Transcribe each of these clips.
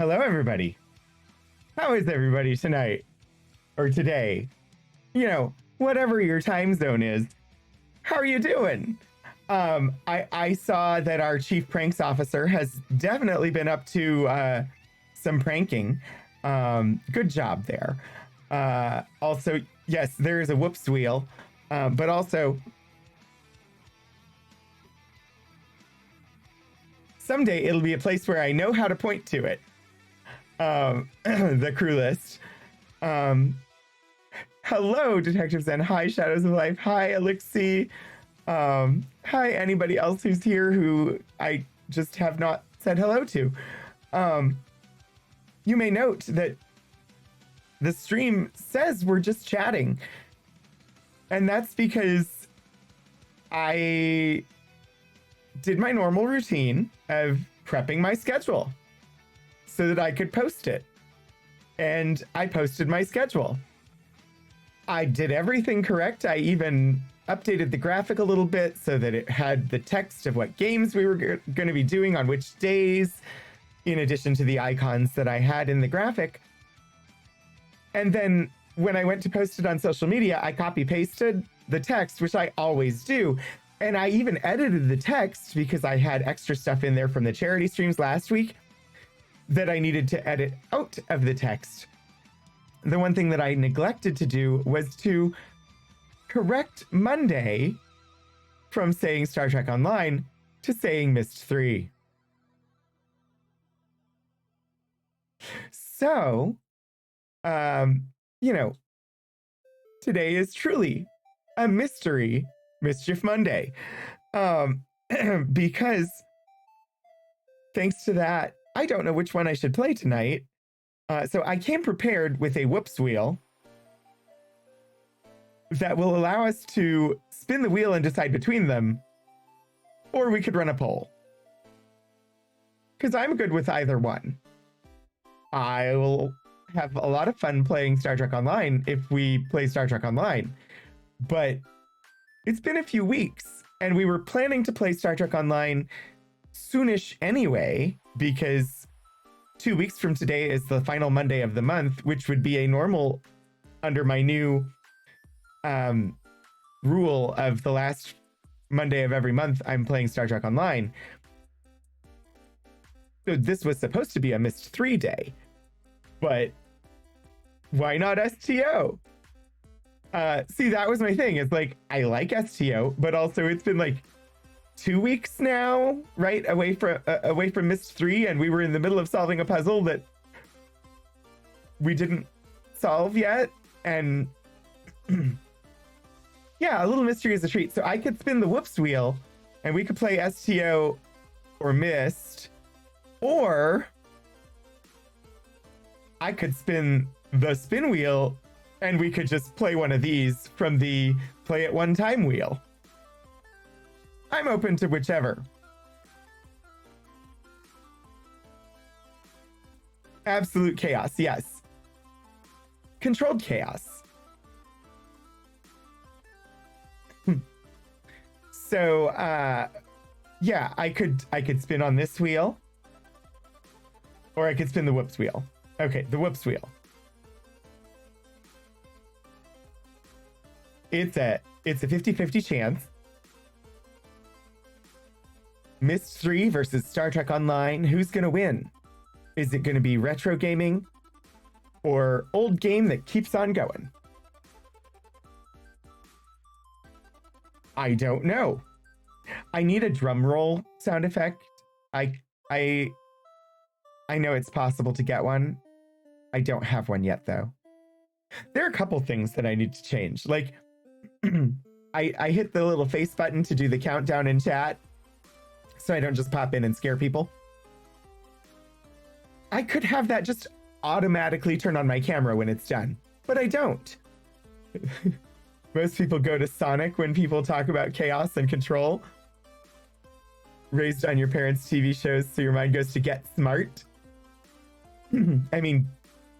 Hello, everybody. How is everybody tonight? Or today? You know, whatever your time zone is. How are you doing? I saw that our chief pranks officer has definitely been up to some pranking. Good job there. Also, yes, there is a whoops wheel, but also someday it'll be a place where I know how to point to it. The crew list. Hello, Detectives, and hi, Shadows of Life. Hi, Elixir. Hi, anybody else who's here who I just have not said hello to. You may note that the stream says we're just chatting. And that's because I did my normal routine of prepping my schedule so that I could post it. And I posted my schedule. I did everything correct. I even updated the graphic a little bit so that it had the text of what games we were going to be doing on which days, in addition to the icons that I had in the graphic. And then when I went to post it on social media, I copy pasted the text, which I always do. And I even edited the text because I had extra stuff in there from the charity streams last week that I needed to edit out of the text. The one thing that I neglected to do was to correct Monday from saying Star Trek Online to saying Myst 3. So, you know, today is truly a mystery Mischief Monday. Because thanks to that, I don't know which one I should play tonight. So I came prepared with a whoops wheel that will allow us to spin the wheel and decide between them, or we could run a poll. Because I'm good with either one. I will have a lot of fun playing Star Trek Online if we play Star Trek Online. But it's been a few weeks, and we were planning to play Star Trek Online soonish anyway, because 2 weeks from today is the final Monday of the month, which would be a normal under my new rule of the last Monday of every month I'm playing Star Trek Online. So this was supposed to be a Myst 3 day, but why not STO? See, that was my thing. It's like, I like STO, but also it's been like 2 weeks now, right? Away from Myst 3, and we were in the middle of solving a puzzle that we didn't solve yet. And yeah, a little mystery is a treat. So I could spin the whoops wheel and we could play STO or Myst, or I could spin the spin wheel and we could just play one of these from the play it one time wheel. I'm open to whichever. Absolute chaos, yes. Controlled chaos. So, yeah, I could spin on this wheel, or I could spin the whoops wheel. Okay, the whoops wheel. It's a 50-50 chance. Myst 3 versus Star Trek Online. Who's going to win? Is it going to be retro gaming or old game that keeps on going? I don't know. I need a drum roll sound effect. I know it's possible to get one. I don't have one yet, though. There are a couple things that I need to change. Like, I hit the little face button to do the countdown in chat, so I don't just pop in and scare people. I could have that just automatically turn on my camera when it's done, but I don't. Most people go to Sonic when people talk about chaos and control. Raised on your parents' TV shows, so your mind goes to Get Smart. I mean,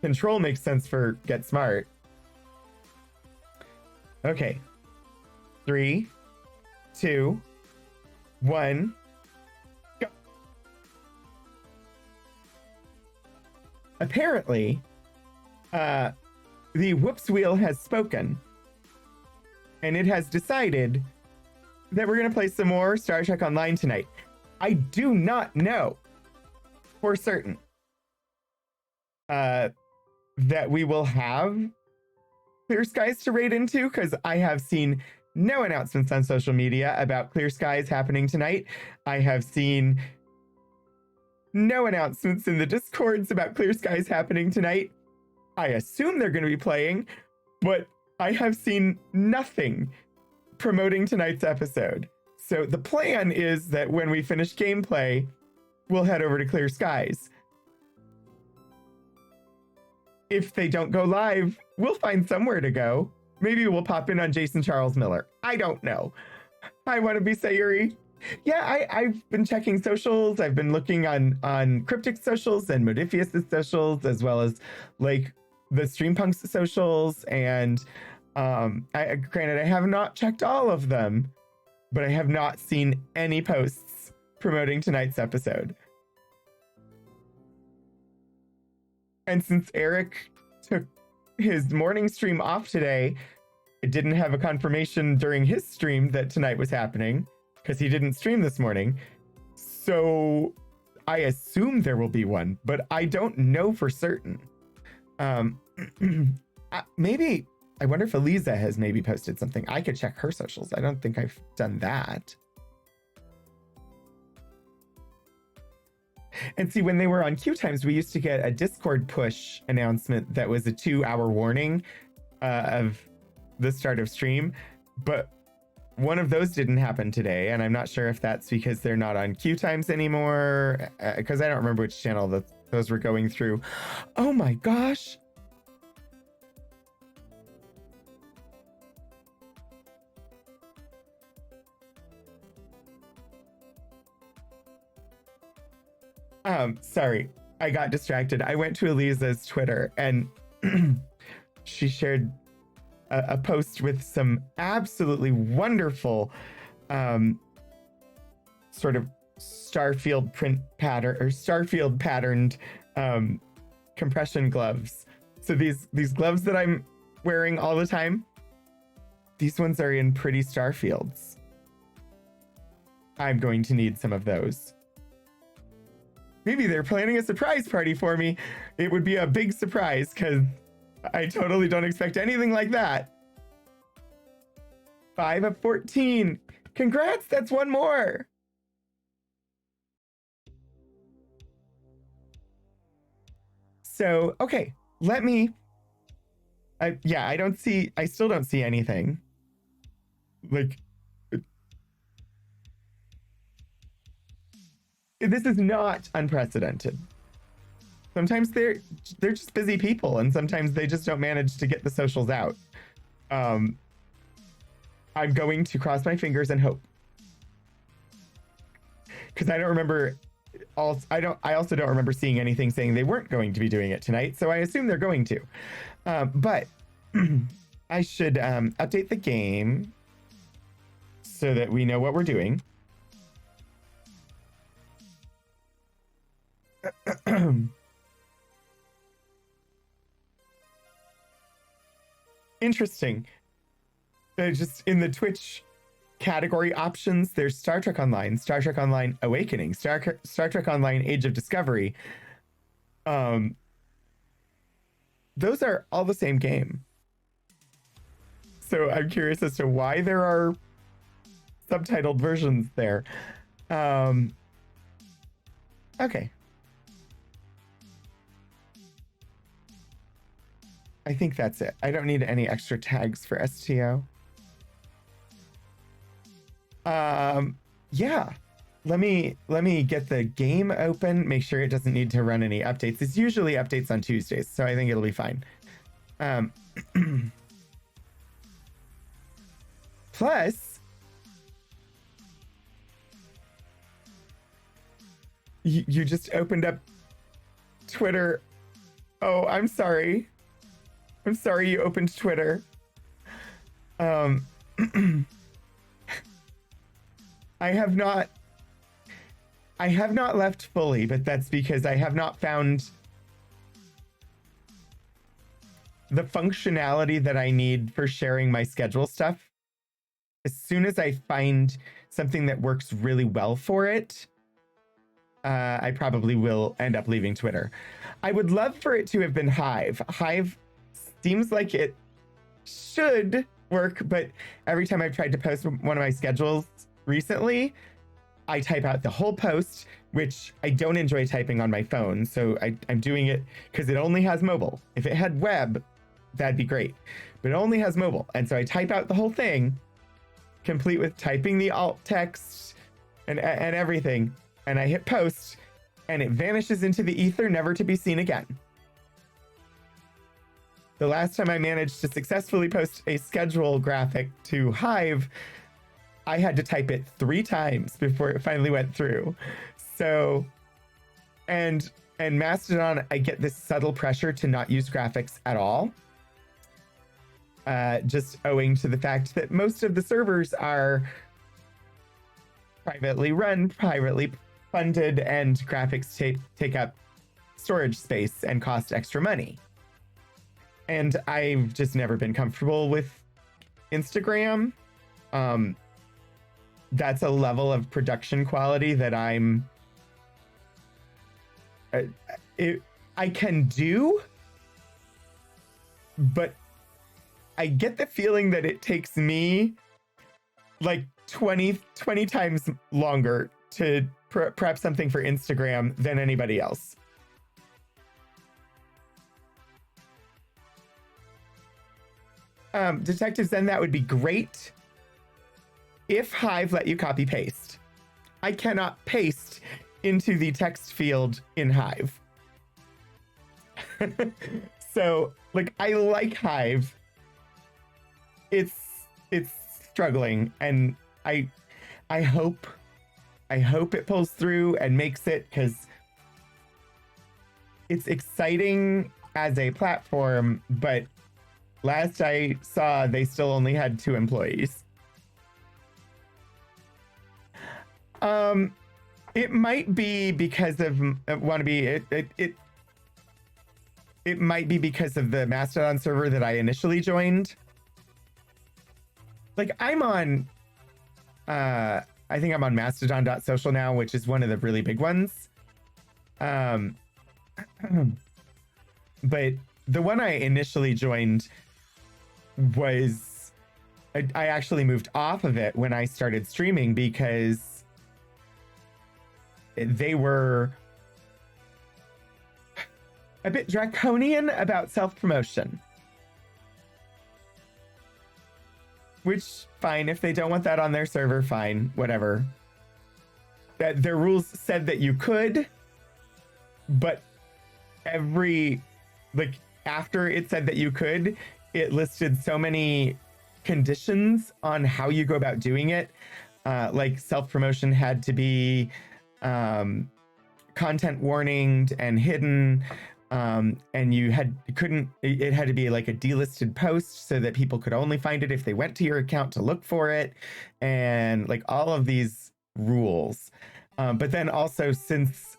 control makes sense for Get Smart. Okay. 3, 2, 1, go. apparently, the Whoops Wheel has spoken, and it has decided that we're going to play some more Star Trek Online tonight. I do not know for certain that we will have Clear Skies to raid into, because I have seen no announcements on social media about Clear Skies happening tonight. I have seen no announcements in the Discords about Clear Skies happening tonight. I assume they're going to be playing, but I have seen nothing promoting tonight's episode. So the plan is that when we finish gameplay, we'll head over to Clear Skies. If they don't go live, we'll find somewhere to go. Maybe we'll pop in on Jason Charles Miller. I don't know. I want to be Sayuri. Yeah, I've been checking socials. I've been looking on Cryptic socials and Modifius' socials, as well as like the Streampunk's socials. And granted, I have not checked all of them, but I have not seen any posts promoting tonight's episode. And since Eric took his morning stream off today, I didn't have a confirmation during his stream that tonight was happening, because he didn't stream this morning. So I assume there will be one, but I don't know for certain. Maybe, I wonder if Eliza has maybe posted something. I could check her socials. I don't think I've done that. And see, when they were on Q Times, we used to get a Discord push announcement that was a 2-hour warning of the start of stream. But one of those didn't happen today, and I'm not sure if that's because they're not on Q Times anymore, because I don't remember which channel those were going through. Oh my gosh. Sorry, I got distracted. I went to Eliza's Twitter, and she shared a post with some absolutely wonderful sort of Starfield print pattern or Starfield patterned compression gloves. So these gloves that I'm wearing all the time, these ones are in pretty Starfields. I'm going to need some of those. Maybe they're planning a surprise party for me. It would be a big surprise, because I totally don't expect anything like that. 5 of 14. Congrats, that's one more. So, okay, let me... I still don't see anything. Like... This is not unprecedented. Sometimes they're just busy people, and sometimes they just don't manage to get the socials out. I'm going to cross my fingers and hope, because I don't remember. I also don't remember seeing anything saying they weren't going to be doing it tonight, so I assume they're going to. But I should update the game so that we know what we're doing. Interesting. Just in the Twitch category options, there's Star Trek Online, Star Trek Online Awakening, Star Trek Online Age of Discovery. Those are all the same game. So I'm curious as to why there are subtitled versions there. Okay. I think that's it. I don't need any extra tags for STO. Yeah. Let me get the game open, make sure it doesn't need to run any updates. It's usually updates on Tuesdays, so I think it'll be fine. Plus, you just opened up Twitter. Oh, I'm sorry. I'm sorry you opened Twitter. I have not left fully, but that's because I have not found the functionality that I need for sharing my schedule stuff, as soon as I find something that works really well for it, I probably will end up leaving Twitter. I would love for it to have been Hive. Hive seems like it should work, but every time I've tried to post one of my schedules recently, I type out the whole post, which I don't enjoy typing on my phone. So I'm doing it because it only has mobile. If it had web, that'd be great, but it only has mobile. And so I type out the whole thing, complete with typing the alt text and everything. And I hit post and it vanishes into the ether, never to be seen again. The last time I managed to successfully post a schedule graphic to Hive, I had to type it 3 times before it finally went through. So, and Mastodon, I get this subtle pressure to not use graphics at all. Just owing to the fact that most of the servers are privately run, privately funded, and graphics take up storage space and cost extra money. And I've just never been comfortable with Instagram. That's a level of production quality that I can do, but I get the feeling that it takes me like 20 times longer to prep something for Instagram than anybody else. Detective Zen, that would be great if Hive let you copy paste. I cannot paste into the text field in Hive. So, like, I like Hive. It's struggling, and I hope it pulls through and makes it, because it's exciting as a platform, but last I saw, they still only had 2 employees. It might be because of Wannabe. It might be because of the Mastodon server that I initially joined. Like, I'm on, I think I'm on mastodon.social now, which is one of the really big ones. But the one I initially joined was, I actually moved off of it when I started streaming because they were a bit draconian about self-promotion. Which, fine, if they don't want that on their server, fine, whatever. That their rules said that you could, but after it said that you could, it listed so many conditions on how you go about doing it. Like self-promotion had to be content warninged and hidden, and it had to be like a delisted post so that people could only find it if they went to your account to look for it, and like all of these rules. But then also, since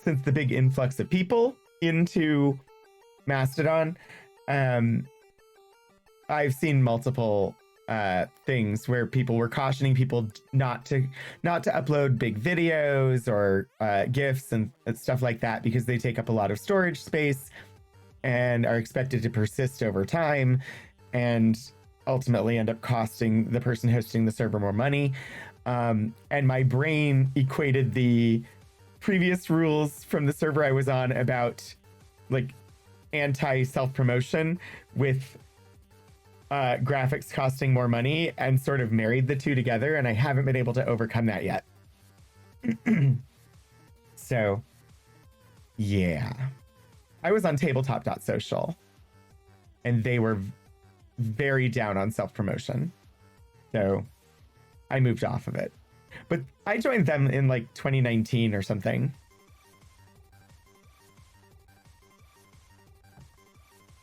the big influx of people into Mastodon, I've seen multiple things where people were cautioning people not to upload big videos or GIFs and stuff like that, because they take up a lot of storage space and are expected to persist over time and ultimately end up costing the person hosting the server more money. And my brain equated the previous rules from the server I was on about like anti-self-promotion with graphics costing more money, and sort of married the two together, and I haven't been able to overcome that yet. So yeah, I was on tabletop.social and they were very down on self-promotion, so I moved off of it. But I joined them in like 2019 or something.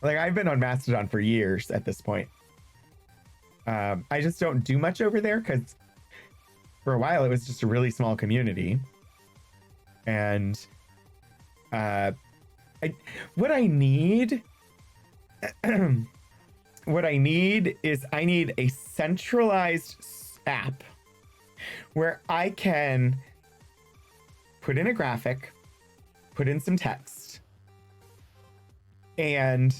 Like, I've been on Mastodon for years at this point. I just don't do much over there because for a while it was just a really small community. And what I need, what I need is I need a centralized app where I can put in a graphic, put in some text, and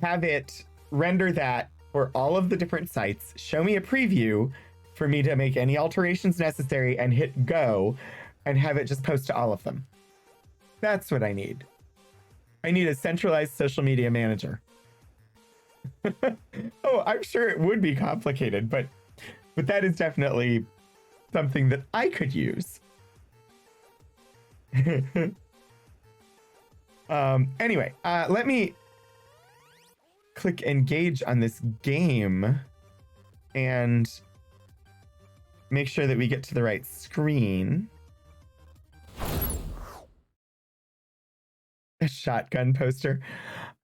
have it render that for all of the different sites, show me a preview for me to make any alterations necessary and hit go and have it just post to all of them. That's what I need. I need a centralized social media manager. Oh, I'm sure it would be complicated, but that is definitely something that I could use. Anyway, let me click engage on this game and make sure that we get to the right screen. A shotgun poster.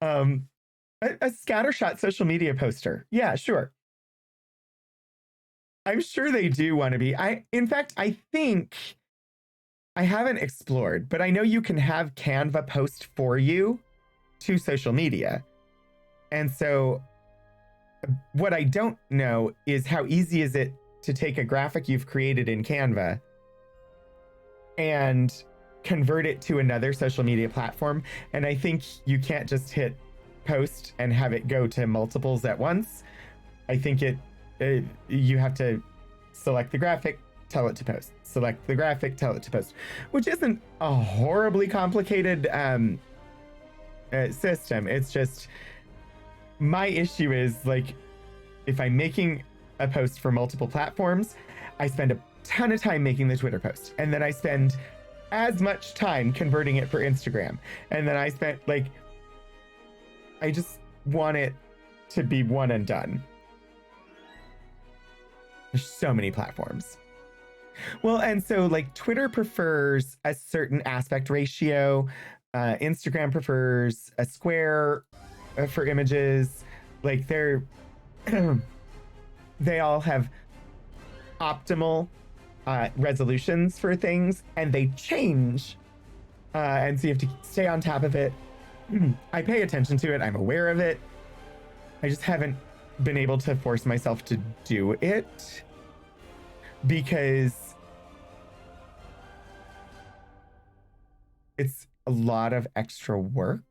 A scattershot social media poster. Yeah, sure. I'm sure they do want to be. In fact, I think I haven't explored, but I know you can have Canva post for you to social media. And so what I don't know is how easy is it to take a graphic you've created in Canva and convert it to another social media platform. And I think you can't just hit post and have it go to multiples at once. I think you have to select the graphic, tell it to post. Select the graphic, tell it to post, which isn't a horribly complicated system. It's just my issue is, like, if I'm making a post for multiple platforms, I spend a ton of time making the Twitter post, and then I spend as much time converting it for Instagram, and then I spent, like, I just want it to be one and done. There's so many platforms. Well, and so, like, Twitter prefers a certain aspect ratio. Instagram prefers a square for images. Like, they all have optimal resolutions for things, and they change. And so you have to stay on top of it. I pay attention to it. I'm aware of it. I just haven't been able to force myself to do it because it's a lot of extra work.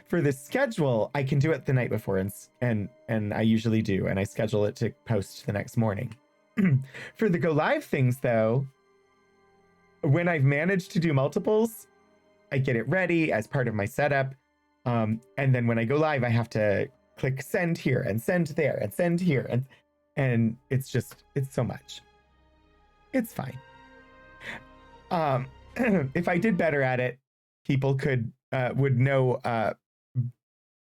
For the schedule, I can do it the night before, and I usually do, and I schedule it to post the next morning. For the go live things, though, when I've managed to do multiples, I get it ready as part of my setup. And then when I go live, I have to click send here and send there and send here. And it's so much. It's fine. If I did better at it, people would know.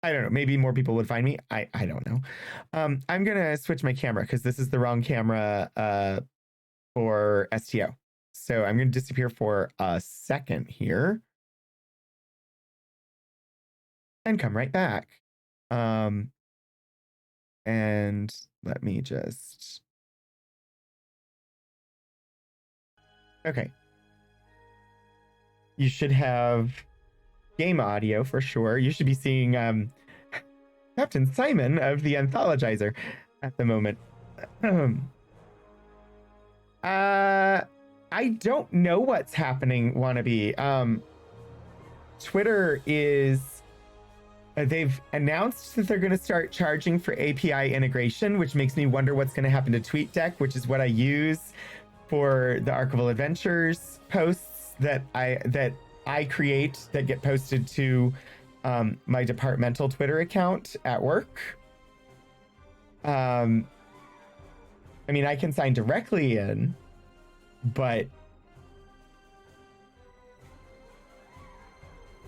I don't know. Maybe more people would find me. I don't know. I'm going to switch my camera because this is the wrong camera for STO. So I'm going to disappear for a second here and come right back. And let me just... Okay. You should have game audio for sure. You should be seeing Captain Simon of the Anthologizer at the moment. I don't know what's happening, Wannabe. Twitter is... they've announced that they're going to start charging for API integration, which makes me wonder what's going to happen to TweetDeck, which is what I use for the Archival Adventures posts that I create that get posted to my departmental Twitter account at work. I mean, I can sign directly in, but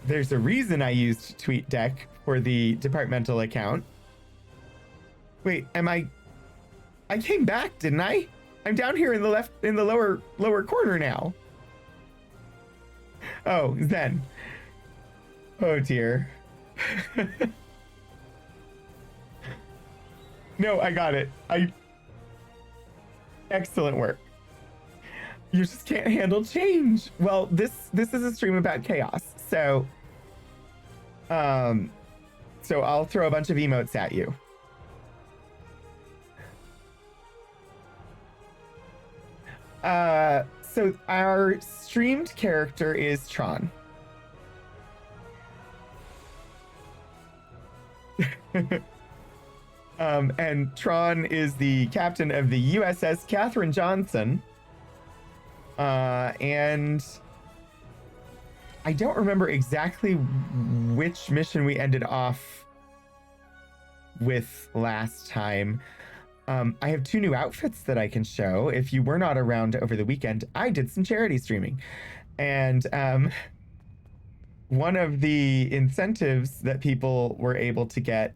there's a reason I used TweetDeck for the departmental account. Wait, I came back, didn't I? I'm down here in the lower corner now. Oh, Zen. Oh dear. No, I got it. Excellent work. You just can't handle change. Well, this is a stream about chaos, so So I'll throw a bunch of emotes at you. So our streamed character is Tron. And Tron is the captain of the USS Katherine Johnson. And I don't remember exactly which mission we ended off with last time. I have 2 new outfits that I can show. If you were not around over the weekend, I did some charity streaming. And one of the incentives that people were able to get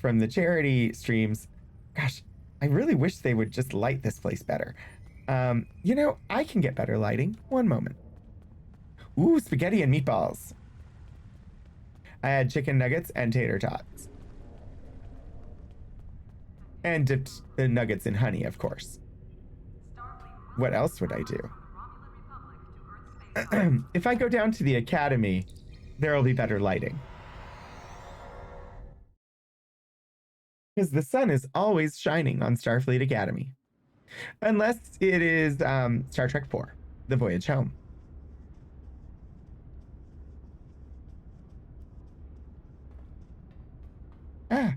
from the charity streams, gosh, I really wish they would just light this place better. You know, I can get better lighting. One moment. Ooh, spaghetti and meatballs. I had chicken nuggets and tater tots. And dipped the nuggets in honey, of course. What else would I do? If I go down to the academy, there'll be better lighting. Because the sun is always shining on Starfleet Academy. Unless it is Star Trek IV, The Voyage Home. Ah.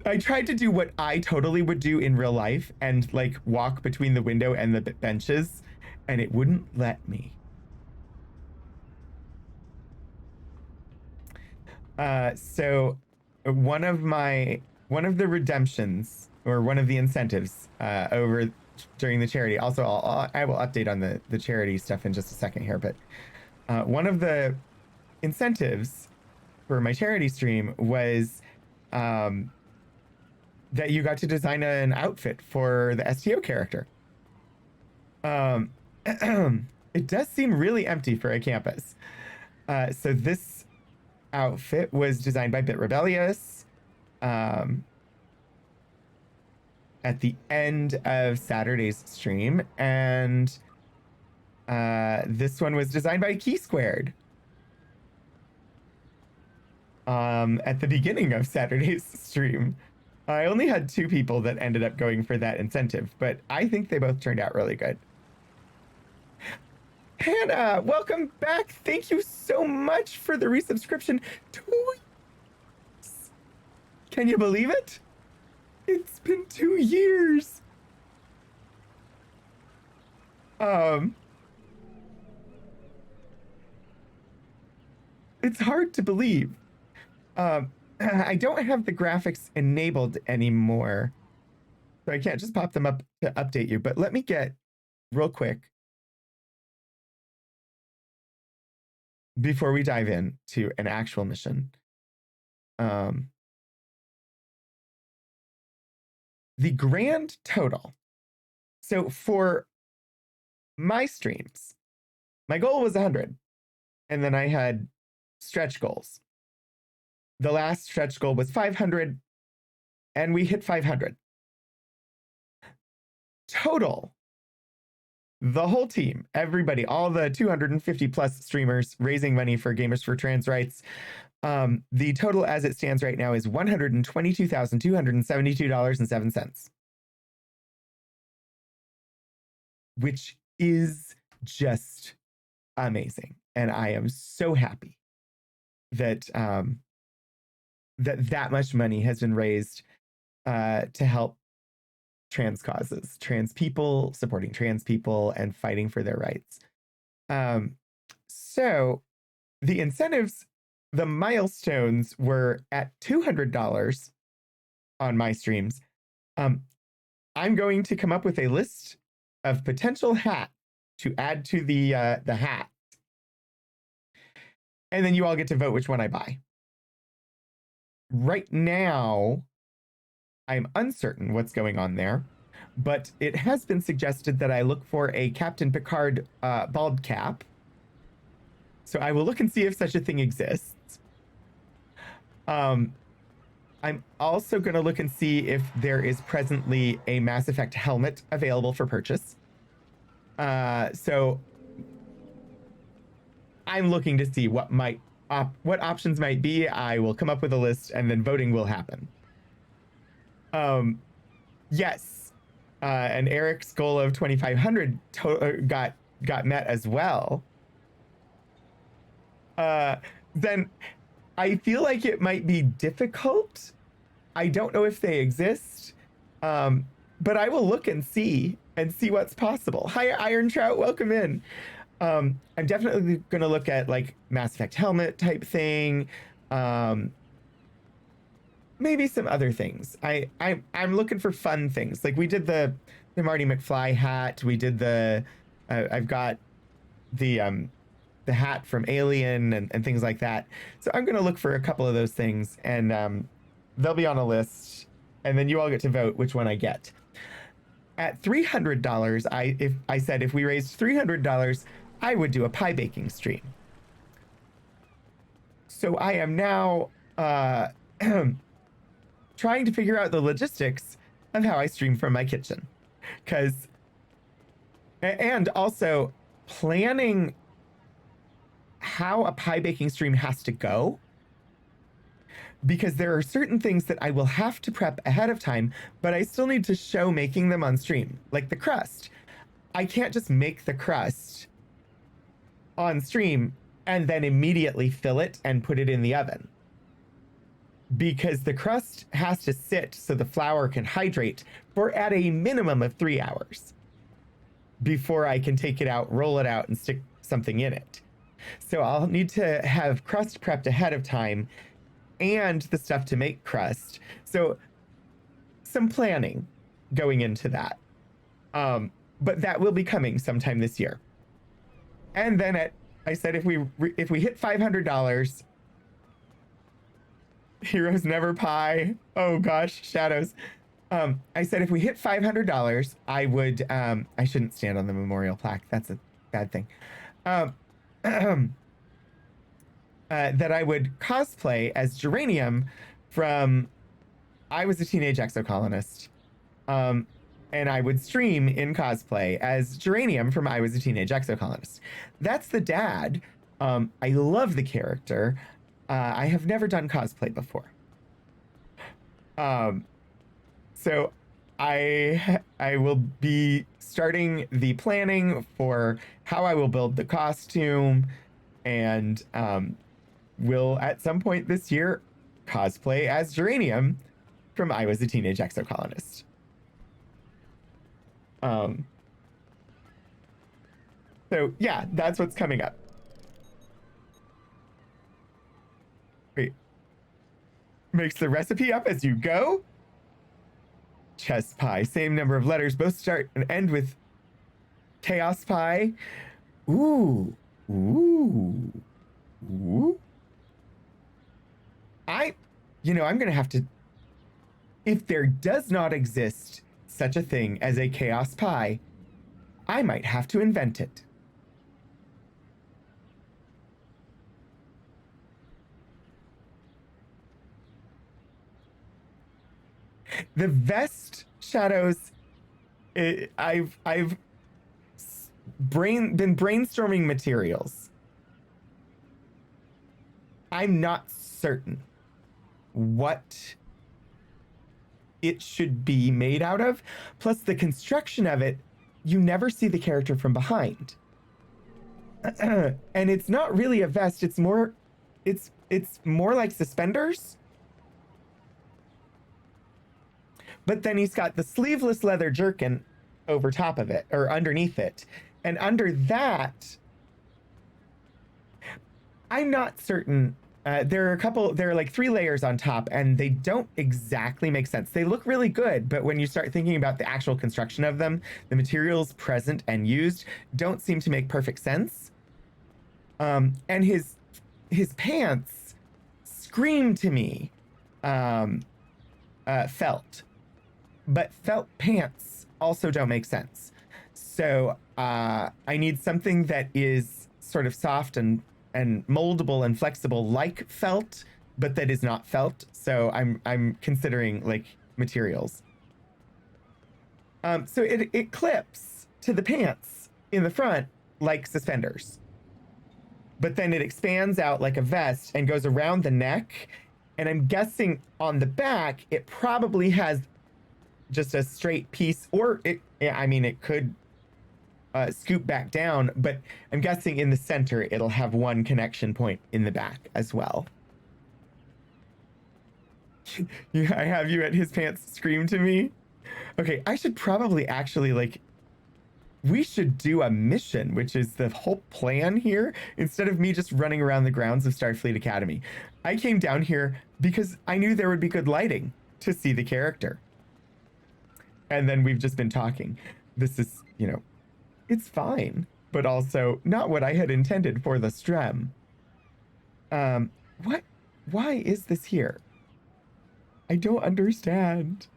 I tried to do what I totally would do in real life and like walk between the window and the benches, and it wouldn't let me. So one of the redemptions, or one of the incentives over during the charity. Also, I will update on the charity stuff in just a second here, but one of the incentives for my charity stream was that you got to design an outfit for the STO character. It does seem really empty for a campus. So this outfit was designed by Bit Rebellious at the end of Saturday's stream, and this one was designed by Key Squared at the beginning of Saturday's stream. I only had 2 people that ended up going for that incentive, but I think they both turned out really good. Hannah, welcome back. Thank you so much for the resubscription. 2 years. Can you believe it? It's been 2 years. It's hard to believe. I don't have the graphics enabled anymore, so I can't just pop them up to update you, but let me get real quick before we dive in to an actual mission. The grand total. So for my streams, my goal was 100, and then I had stretch goals. The last stretch goal was 500, and we hit 500. Total, the whole team, everybody, all the 250 plus streamers raising money for Gamers for Trans Rights. The total as it stands right now is $122,272.07, which is just amazing. And I am so happy that that much money has been raised to help trans causes, trans people, supporting trans people, and fighting for their rights. So the incentives, the milestones were at $200 on my streams. I'm going to come up with a list of potential hat to add to the hat, and then you all get to vote which one I buy. Right now, I'm uncertain what's going on there, but it has been suggested that I look for a Captain Picard bald cap. So I will look and see if such a thing exists. I'm also going to look and see if there is presently a Mass Effect helmet available for purchase. So I'm looking to see what options might be. I will come up with a list, and then voting will happen. Yes, and Eric's goal of 2,500 got met as well. Then I feel like it might be difficult. I don't know if they exist, but I will look and see what's possible. Hi, Iron Trout, welcome in. I'm definitely going to look at like Mass Effect helmet type thing. Maybe some other things. I'm looking for fun things. Like we did the Marty McFly hat. We did I've got the hat from Alien and things like that. So I'm going to look for a couple of those things, and they'll be on a list, and then you all get to vote which one I get. At $300, I said if we raised $300, I would do a pie baking stream. So I am now trying to figure out the logistics of how I stream from my kitchen, and also planning how a pie baking stream has to go, because there are certain things that I will have to prep ahead of time, but I still need to show making them on stream, like the crust. I can't just make the crust on stream and then immediately fill it and put it in the oven, because the crust has to sit so the flour can hydrate for at a minimum of 3 hours before I can take it out, roll it out, and stick something in it. So I'll need to have crust prepped ahead of time and the stuff to make crust. So some planning going into that. But that will be coming sometime this year. And then I said if we hit $500, Heroes Never Pie. Oh gosh, Shadows. I said if we hit $500, I would. I shouldn't stand on the memorial plaque. That's a bad thing. That I would cosplay as Geranium from I Was a Teenage Exocolonist. And I would stream in cosplay as Geranium from I Was a Teenage Exocolonist. That's the dad. I love the character. I have never done cosplay before. So I will be starting the planning for how I will build the costume, and will at some point this year cosplay as Geranium from I Was a Teenage Exocolonist. So yeah, that's what's coming up. Wait. Makes the recipe up as you go? Chess pie, same number of letters, both start and end with chaos pie. Ooh. Ooh. Ooh. I'm gonna have to, if there does not exist such a thing as a chaos pie, I might have to invent it. The vest, Shadows, I've been brainstorming materials. I'm not certain what it should be made out of. Plus the construction of it, you never see the character from behind. And it's not really a vest, it's more like suspenders. But then he's got the sleeveless leather jerkin over top of it, or underneath it. And under that, I'm not certain. There are like 3 layers on top, and they don't exactly make sense. They look really good, but when you start thinking about the actual construction of them, the materials present and used don't seem to make perfect sense. And his pants scream to me felt. But felt pants also don't make sense. So I need something that is sort of soft and moldable and flexible like felt, but that is not felt. So I'm considering like materials. So it clips to the pants in the front like suspenders. but then it expands out like a vest and goes around the neck. And I'm guessing on the back, it probably has just a straight piece, or it could scoop back down, but I'm guessing in the center, it'll have one connection point in the back as well. Yeah, I have you at his pants scream to me. Okay, I should probably actually we should do a mission, which is the whole plan here, instead of me just running around the grounds of Starfleet Academy. I came down here because I knew there would be good lighting to see the character. And then we've just been talking. This is, it's fine, but also not what I had intended for the Strem. Why is this here? I don't understand.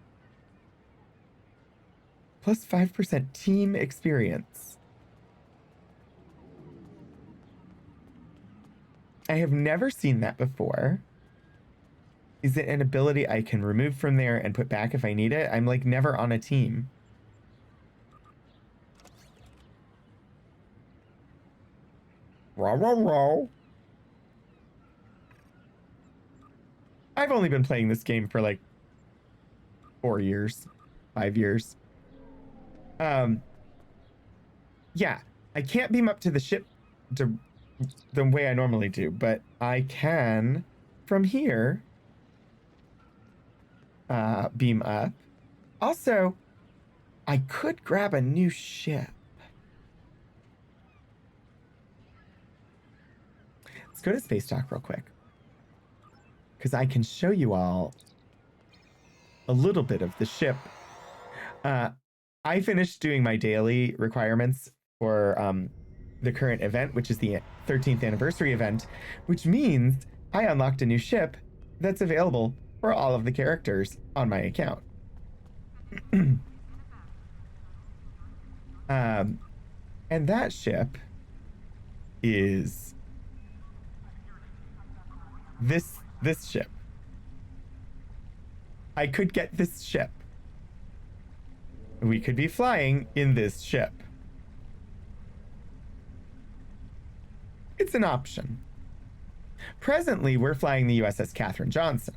Plus 5% team experience. I have never seen that before. Is it an ability I can remove from there and put back if I need it? I'm never on a team. Raw, raw, raw. I've only been playing this game for 4 years, 5 years. Yeah, I can't beam up to the ship the way I normally do, but I can from here beam up. Also, I could grab a new ship. Let's go to Space Dock real quick, because I can show you all a little bit of the ship. I finished doing my daily requirements for the current event, which is the 13th anniversary event, which means I unlocked a new ship that's available for all of the characters on my account. And that ship is this ship. I could get this ship. We could be flying in this ship. It's an option. Presently, we're flying the USS Katherine Johnson.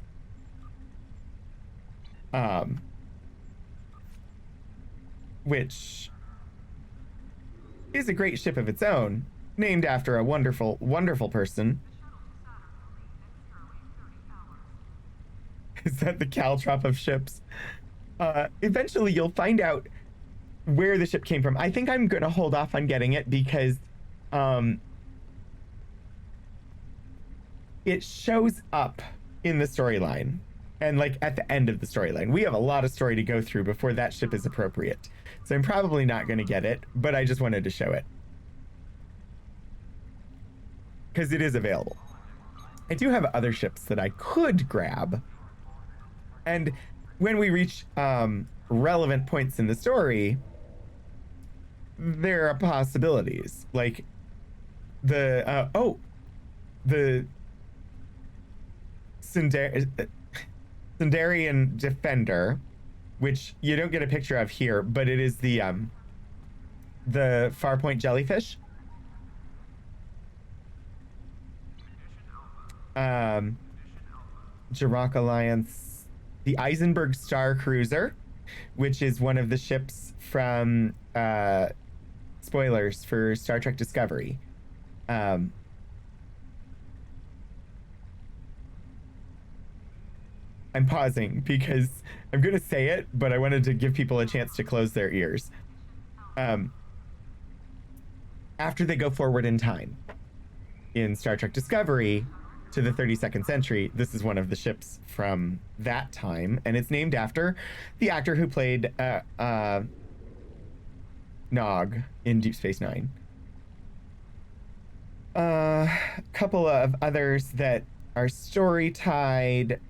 Which is a great ship of its own, named after a wonderful, wonderful person. Is that the caltrop of ships? Eventually, you'll find out where the ship came from. I think I'm going to hold off on getting it because it shows up in the storyline and at the end of the storyline. We have a lot of story to go through before that ship is appropriate. So I'm probably not going to get it, but I just wanted to show it because it is available. I do have other ships that I could grab. And when we reach relevant points in the story, there are possibilities. Like the Sundarian Defender, which you don't get a picture of here, but it is the Farpoint jellyfish. Jirok Alliance, the Eisenberg Star Cruiser, which is one of the ships from spoilers for Star Trek Discovery. I'm pausing because I'm going to say it, but I wanted to give people a chance to close their ears. After they go forward in time in Star Trek Discovery to the 32nd century, this is one of the ships from that time, and it's named after the actor who played Nog in Deep Space Nine. A couple of others that are story tied.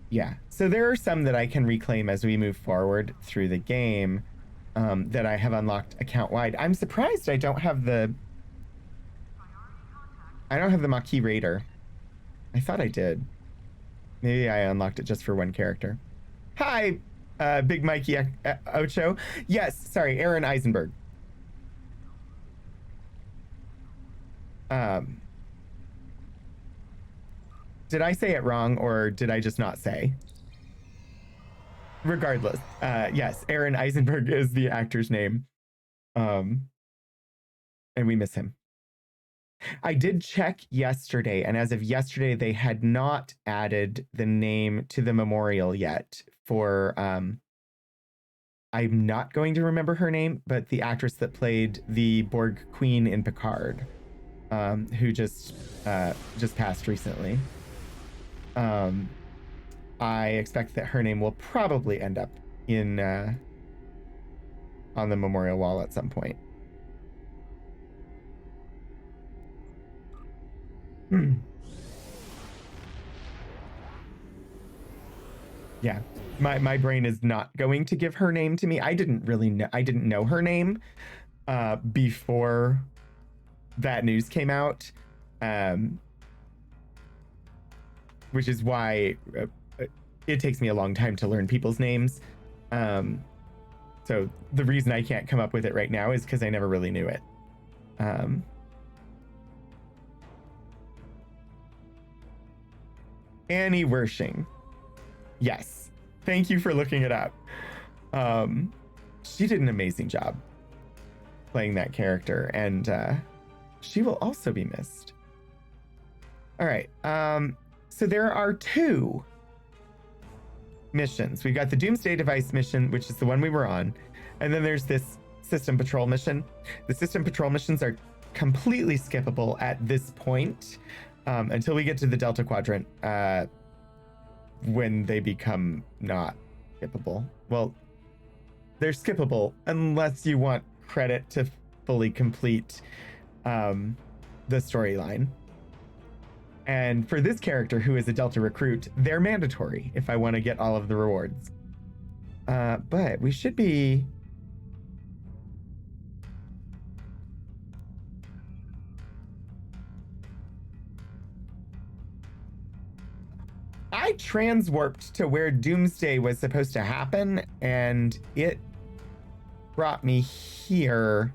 Yeah, so there are some that I can reclaim as we move forward through the game that I have unlocked account wide. I'm surprised I don't have the Maquis Raider. I thought I did. Maybe I unlocked it just for one character. Hi, Big Mikey Ocho. Yes, sorry, Aaron Eisenberg. Um, did I say it wrong, or did I just not say? Regardless, yes, Aaron Eisenberg is the actor's name. And we miss him. I did check yesterday, and as of yesterday, they had not added the name to the memorial yet for I'm not going to remember her name, but the actress that played the Borg Queen in Picard, who just passed recently. I expect that her name will probably end up in on the memorial wall at some point. Yeah, my brain is not going to give her name to me. I didn't know her name before that news came out, which is why it takes me a long time to learn people's names. So the reason I can't come up with it right now is because I never really knew it. Annie Wershing. Yes. Thank you for looking it up. She did an amazing job playing that character, and she will also be missed. All right. So there are 2 missions. We've got the Doomsday Device mission, which is the one we were on, and then there's this System Patrol mission. The System Patrol missions are completely skippable at this point until we get to the Delta Quadrant, when they become not skippable. Well, they're skippable unless you want credit to fully complete the storyline. And for this character, who is a Delta recruit, they're mandatory if I want to get all of the rewards. But we should be... I transwarped to where Doomsday was supposed to happen, and it brought me here.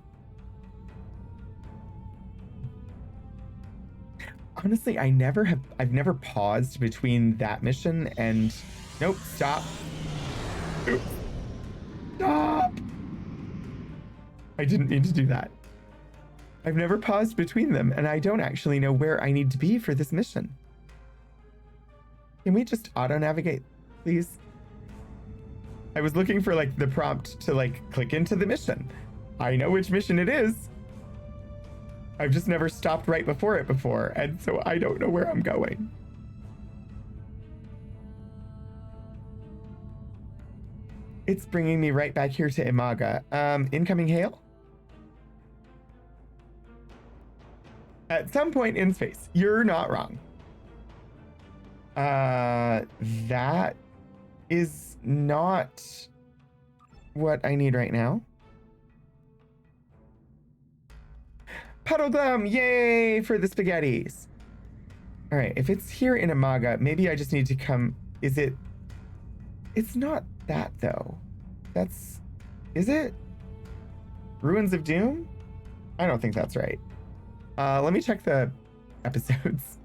Honestly, I've never paused between that mission and... Nope, stop. Oops. Stop! I didn't mean to do that. I've never paused between them, and I don't actually know where I need to be for this mission. Can we just auto-navigate, please? I was looking for, like, the prompt to, like, click into the mission. I know which mission it is. I've just never stopped right before it before, and so I don't know where I'm going. It's bringing me right back here to Imaga. Incoming hail? At some point in space. You're not wrong. That is not what I need right now. Puddleglum, yay for the spaghettis. All right, if it's here in Imaga, maybe I just need to come. Is it? It's not that though. That's, is it? Ruins of Doom? I don't think that's right. Let me check the episodes.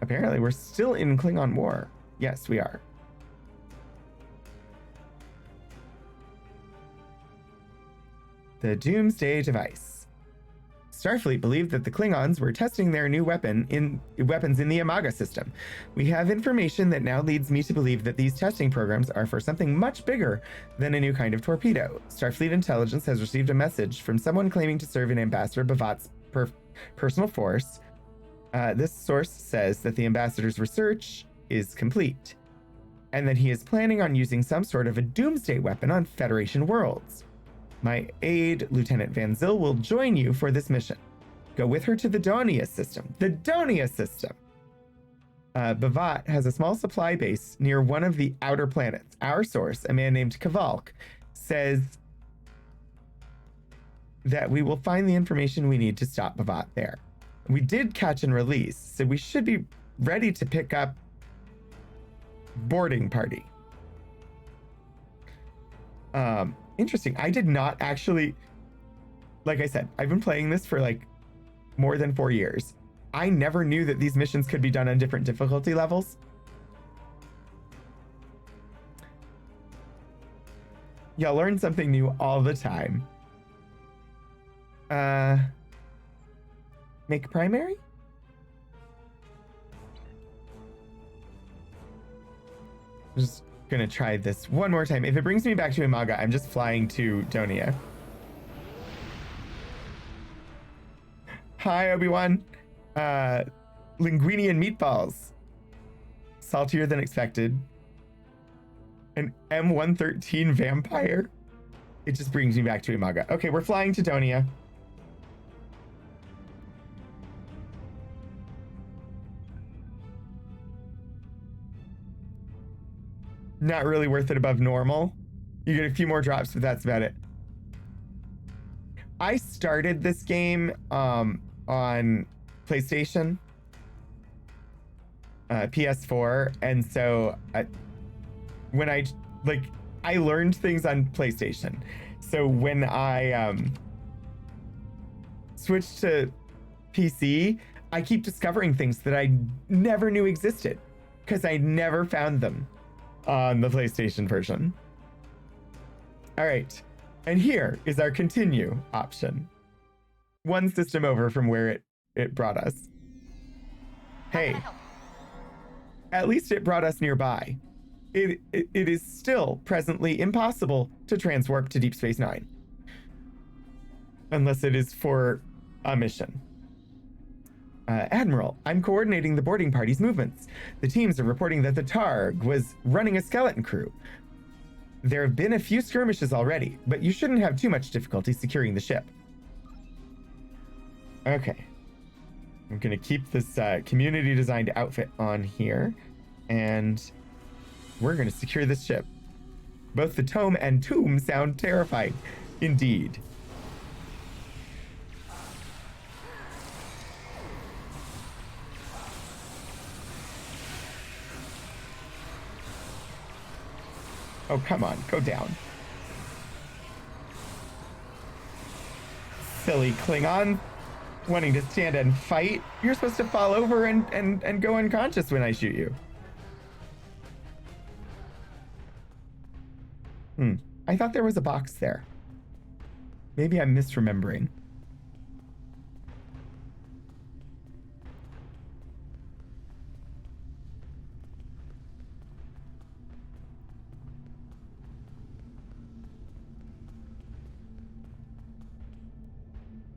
Apparently, we're still in Klingon War. Yes, we are. The Doomsday Device. Starfleet believed that the Klingons were testing their new weapons in the Imaga system. We have information that now leads me to believe that these testing programs are for something much bigger than a new kind of torpedo. Starfleet intelligence has received a message from someone claiming to serve in Ambassador Bavat's personal force. This source says that the ambassador's research is complete, and that he is planning on using some sort of a doomsday weapon on Federation worlds. My aide, Lieutenant Van Zyl, will join you for this mission. Go with her to the Donia system. The Donia system! Bavat has a small supply base near one of the outer planets. Our source, a man named Kavalk, says that we will find the information we need to stop Bavat there. We did catch and release, so we should be ready to pick up boarding party. Interesting. I did not actually, like I said, I've been playing this for like more than 4 years. I never knew that these missions could be done on different difficulty levels. Y'all learn something new all the time. Make primary? I'm just gonna try this one more time. If it brings me back to Imaga, I'm just flying to Donia. Hi, Obi-Wan. Linguinian meatballs. Saltier than expected. An M113 vampire. It just brings me back to Imaga. Okay, we're flying to Donia. Not really worth it above normal. You get a few more drops, but that's about it. I started this game on PlayStation, PS4, and so when I learned things on PlayStation. So when I switched to PC, I keep discovering things that I never knew existed because I never found them on the PlayStation version. All right, and here is our continue option. One system over from where it brought us. Hey, at least it brought us nearby. It is still presently impossible to transwarp to Deep Space Nine. Unless it is for a mission. Admiral, I'm coordinating the boarding party's movements. The teams are reporting that the Targ was running a skeleton crew. There have been a few skirmishes already, but you shouldn't have too much difficulty securing the ship. Okay. I'm gonna keep this community designed outfit on here, and we're gonna secure this ship. Both the tome and tomb sound terrifying. Indeed. Oh, come on, go down. Silly Klingon, wanting to stand and fight. You're supposed to fall over and go unconscious when I shoot you. I thought there was a box there. Maybe I'm misremembering.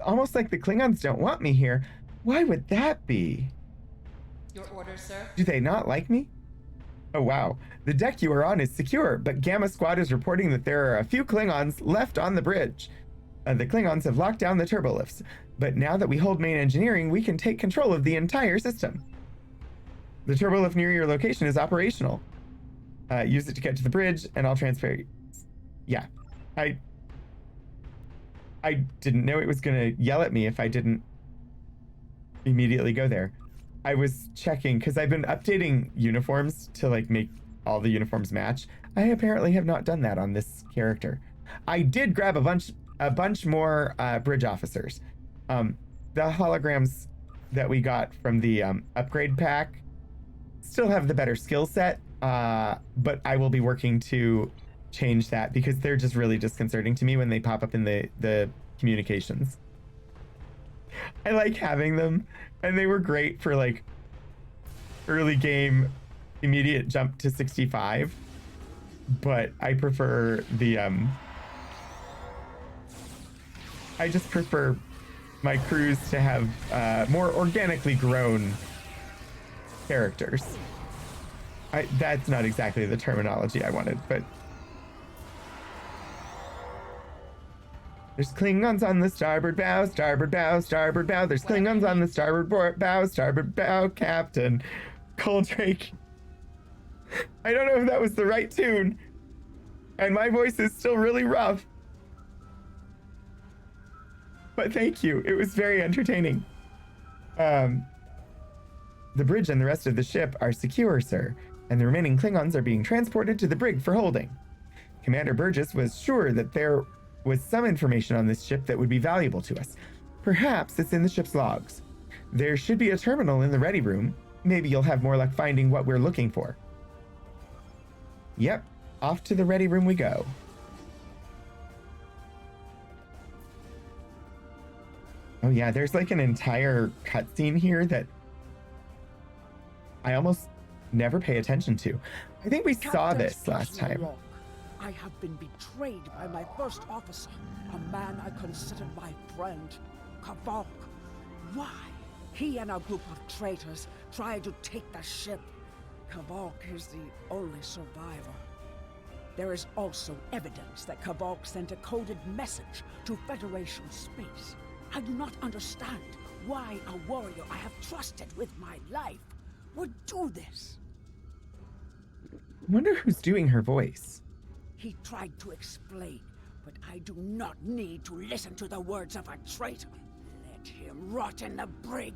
Almost like the Klingons don't want me here. Why would that be? Your orders, sir? Do they not like me? Oh wow, the deck you are on is secure, but Gamma Squad is reporting that there are a few Klingons left on the bridge. The Klingons have locked down the turbolifts, but now that we hold main engineering, we can take control of the entire system. The turbolift near your location is operational. Use it to get to the bridge, and I'll transfer you. Yeah, I didn't know it was gonna yell at me if I didn't immediately go there. I was checking because I've been updating uniforms to like make all the uniforms match. I apparently have not done that on this character. I did grab a bunch more bridge officers. The holograms that we got from the upgrade pack still have the better skill set, but I will be working to change that because they're just really disconcerting to me when they pop up in the communications. I like having them, and they were great for like early game immediate jump to 65, but I prefer the I just prefer my crews to have more organically grown characters. That's not exactly the terminology I wanted, but there's Klingons on the starboard bow, starboard bow, starboard bow. There's Klingons on the starboard bow, Captain Coldrake. I don't know if that was the right tune, and my voice is still really rough. But thank you. It was very entertaining. The bridge and the rest of the ship are secure, sir, and the remaining Klingons are being transported to the brig for holding. Commander Burgess was sure that there was some information on this ship that would be valuable to us. Perhaps it's in the ship's logs. There should be a terminal in the ready room. Maybe you'll have more luck finding what we're looking for. Yep, off to the ready room we go. Oh yeah, there's like an entire cutscene here that I almost never pay attention to. I think we saw this last time. I have been betrayed by my first officer, a man I considered my friend, Kavok. Why? He and a group of traitors tried to take the ship. Kavok is the only survivor. There is also evidence that Kavok sent a coded message to Federation space. I do not understand why a warrior I have trusted with my life would do this. I wonder who's doing her voice. He tried to explain, but I do not need to listen to the words of a traitor. Let him rot in the brig.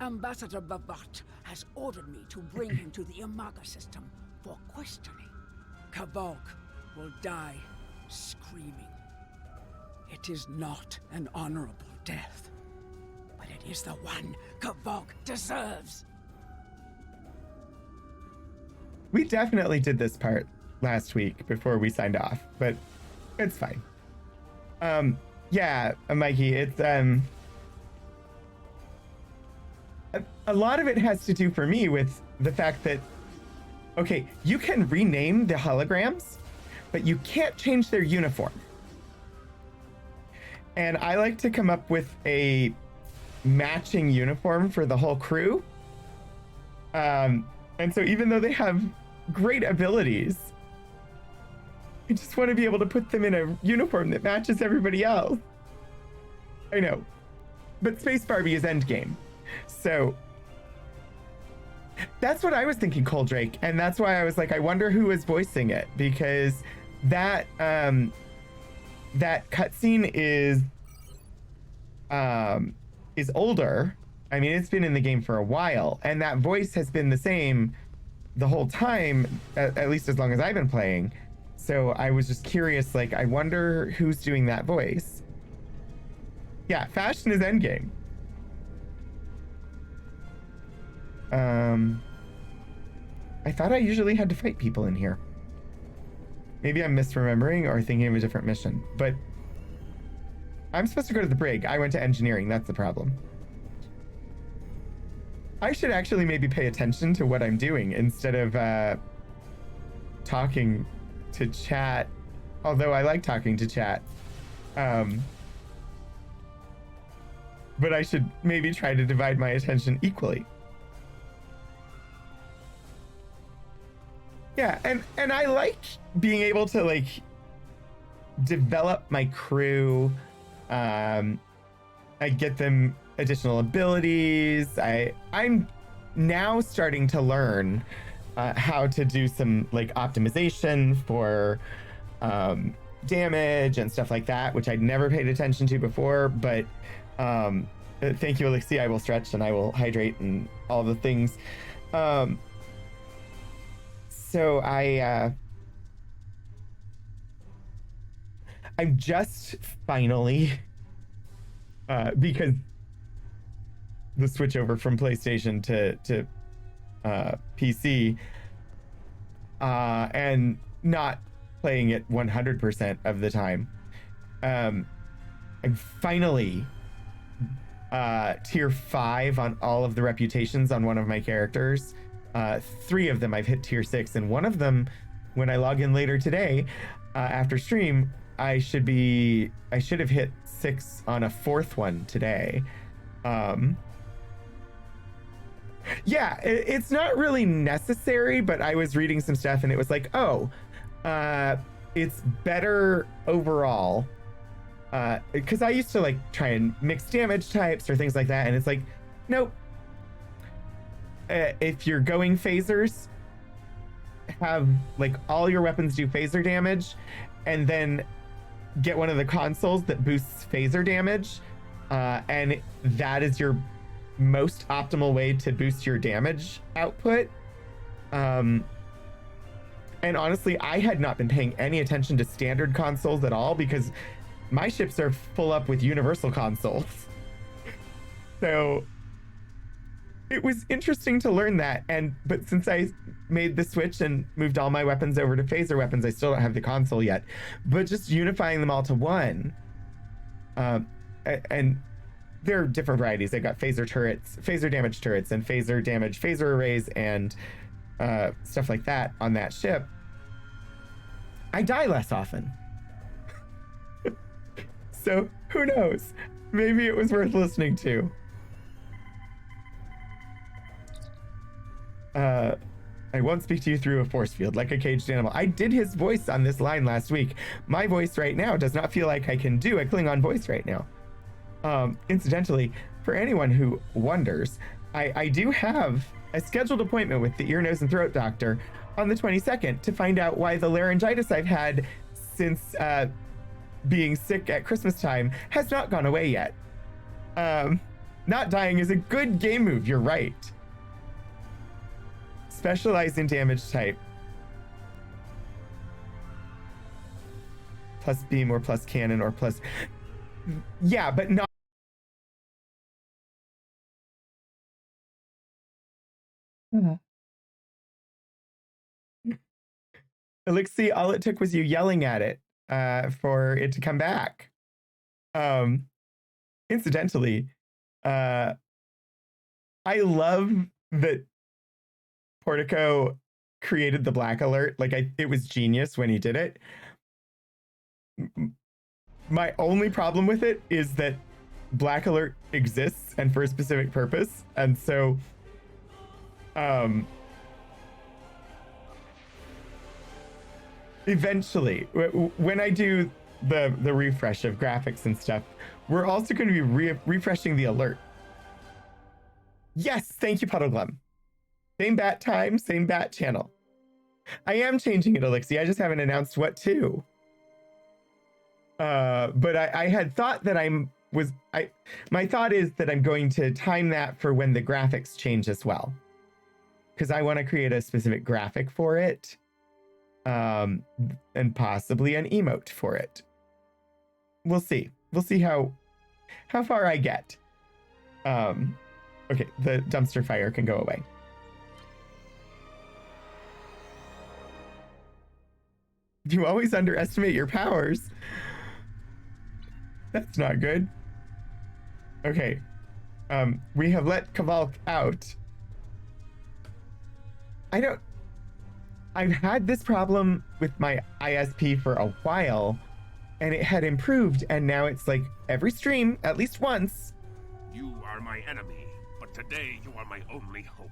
Ambassador Bavat has ordered me to bring him to the Umaga system for questioning. Kavok will die screaming. It is not an honorable death, but it is the one Kavok deserves. We definitely did this part last week before we signed off, but it's fine. Yeah, Mikey, it's a lot of it has to do for me with the fact that, okay, you can rename the holograms, but you can't change their uniform. And I like to come up with a matching uniform for the whole crew. And so even though they have great abilities, I just want to be able to put them in a uniform that matches everybody else. I know, but Space Barbie is endgame. So that's what I was thinking, Coldrake. And that's why I was like, I wonder who is voicing it, because that cutscene is older. I mean, it's been in the game for a while, and that voice has been the same the whole time, at least as long as I've been playing. So I was just curious, like, I wonder who's doing that voice. Yeah, fashion is endgame. I thought I usually had to fight people in here. Maybe I'm misremembering or thinking of a different mission, but I'm supposed to go to the brig. I went to engineering. That's the problem. I should actually maybe pay attention to what I'm doing instead of talking to chat, although I like talking to chat. But I should maybe try to divide my attention equally. Yeah, and I like being able to like develop my crew. I get them additional abilities. I'm now starting to learn how to do some like optimization for damage and stuff like that, which I'd never paid attention to before. But thank you, Elixir. I will stretch and I will hydrate and all the things. So I'm just finally, because the switch over from PlayStation to PC, and not playing it 100% of the time, I'm finally tier 5 on all of the reputations on one of my characters. 3 of them I've hit tier 6, and one of them, when I log in later today, after stream, I should have hit 6 on a 4th one today. Yeah, it's not really necessary, but I was reading some stuff and it was like, oh, it's better overall. Because I used to like try and mix damage types or things like that, and it's like, nope. If you're going phasers, have like all your weapons do phaser damage, and then get one of the consoles that boosts phaser damage, and that is your most optimal way to boost your damage output. And honestly, I had not been paying any attention to standard consoles at all because my ships are full up with universal consoles. So it was interesting to learn that. But since I made the switch and moved all my weapons over to phaser weapons, I still don't have the console yet. But just unifying them all to one, and there are different varieties. I got phaser turrets, phaser damage turrets, and phaser damage phaser arrays, and stuff like that on that ship. I die less often. So who knows? Maybe it was worth listening to. I won't speak to you through a force field like a caged animal. I did his voice on this line last week. My voice right now does not feel like I can do a Klingon voice right now. Incidentally, for anyone who wonders, I do have a scheduled appointment with the ear, nose, and throat doctor on the 22nd to find out why the laryngitis I've had since being sick at Christmas time has not gone away yet. Not dying is a good game move, you're right. Specialize in damage type. Plus beam or plus cannon or plus... Yeah, but not... Elixir, all it took was you yelling at it for it to come back. Incidentally, I love that Portico created the black alert. Like, it was genius when he did it. My only problem with it is that black alert exists and for a specific purpose. And so, eventually, when I do the refresh of graphics and stuff, we're also going to be refreshing the alert. Yes, thank you, Puddleglum. Same bat time, same bat channel. I am changing it, Elixir. I just haven't announced what to. But I had thought that my thought is that I'm going to time that for when the graphics change as well. Because I want to create a specific graphic for it. And possibly an emote for it. We'll see. We'll see how far I get. Okay, the dumpster fire can go away. You always underestimate your powers. That's not good. Okay. We have let Kavalk out. I've had this problem with my ISP for a while, and it had improved, and now it's like every stream, at least once. You are my enemy, but today you are my only hope.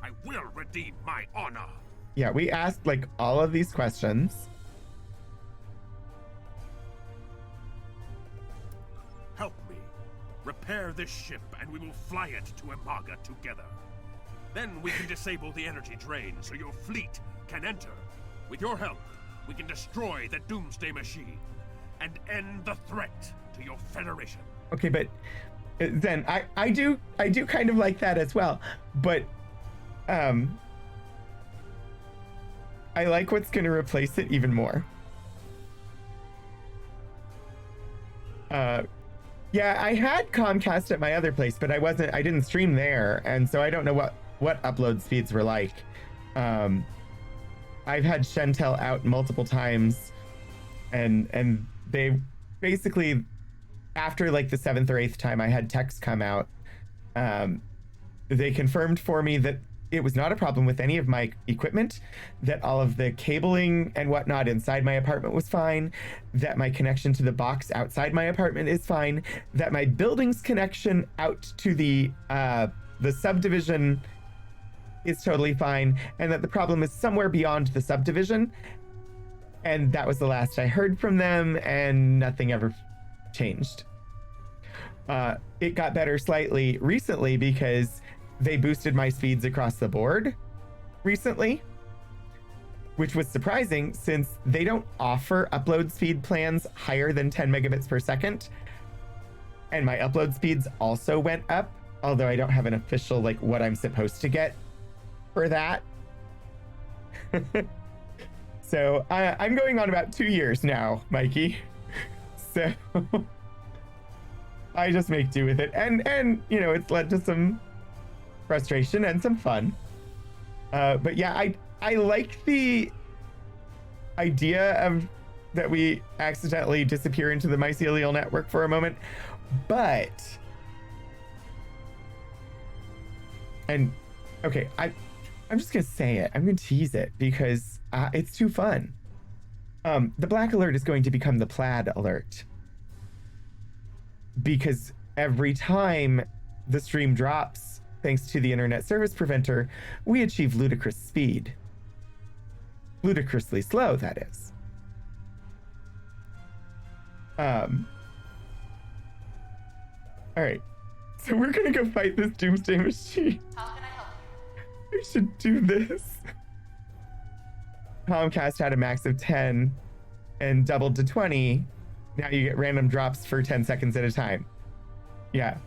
I will redeem my honor. Yeah, we asked like all of these questions. Help me. Repair this ship and we will fly it to Imaga together. Then we can disable the energy drain so your fleet can enter. With your help, we can destroy the Doomsday Machine and end the threat to your Federation. Okay, but then I do kind of like that as well. But I like what's going to replace it even more. Yeah, I had Comcast at my other place, but I didn't stream there, and so I don't know what upload speeds were like. I've had Shentel out multiple times, and they basically, after like the 7th or 8th time I had text come out, they confirmed for me that it was not a problem with any of my equipment, that all of the cabling and whatnot inside my apartment was fine, that my connection to the box outside my apartment is fine, that my building's connection out to the subdivision is totally fine, and that the problem is somewhere beyond the subdivision. And that was the last I heard from them, and nothing ever changed. It got better slightly recently because they boosted my speeds across the board recently, which was surprising since they don't offer upload speed plans higher than 10 megabits per second. And my upload speeds also went up, although I don't have an official, like, what I'm supposed to get for that. So I'm going on about 2 years now, Mikey. So I just make do with it, and you know, it's led to some frustration and some fun. But yeah, I like the idea of that we accidentally disappear into the mycelial network for a moment, but okay, I'm just gonna say it. I'm gonna tease it because it's too fun. The black alert is going to become the plaid alert because every time the stream drops, thanks to the internet service preventer, we achieve ludicrous speed. Ludicrously slow, that is. All right. So we're gonna go fight this doomsday machine. How can I help you? I should do this. Comcast had a max of 10 and doubled to 20. Now you get random drops for 10 seconds at a time. Yeah.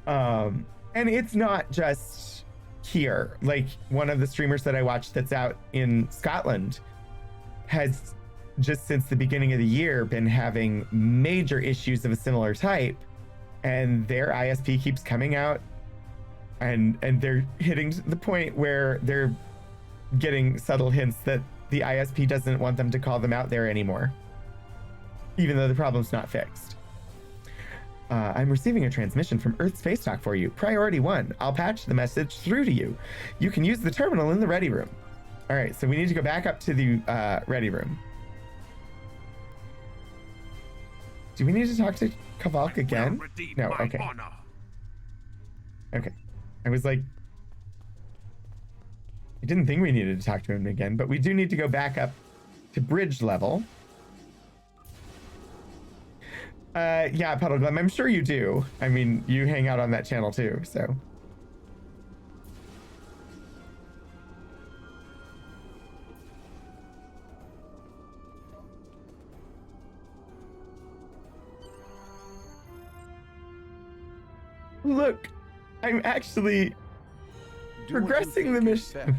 And it's not just here. Like, one of the streamers that I watched that's out in Scotland has just since the beginning of the year been having major issues of a similar type, and their ISP keeps coming out and they're hitting the point where they're getting subtle hints that the ISP doesn't want them to call them out there anymore, even though the problem's not fixed. I'm receiving a transmission from Earth Space Talk for you. Priority 1. I'll patch the message through to you. You can use the terminal in the ready room. All right, so we need to go back up to the ready room. Do we need to talk to Kavalk again? No, okay. Okay. I was like, I didn't think we needed to talk to him again, but we do need to go back up to bridge level. Yeah, Puddlegum, I'm sure you do. I mean, you hang out on that channel too, so. Look, I'm actually progressing the mission.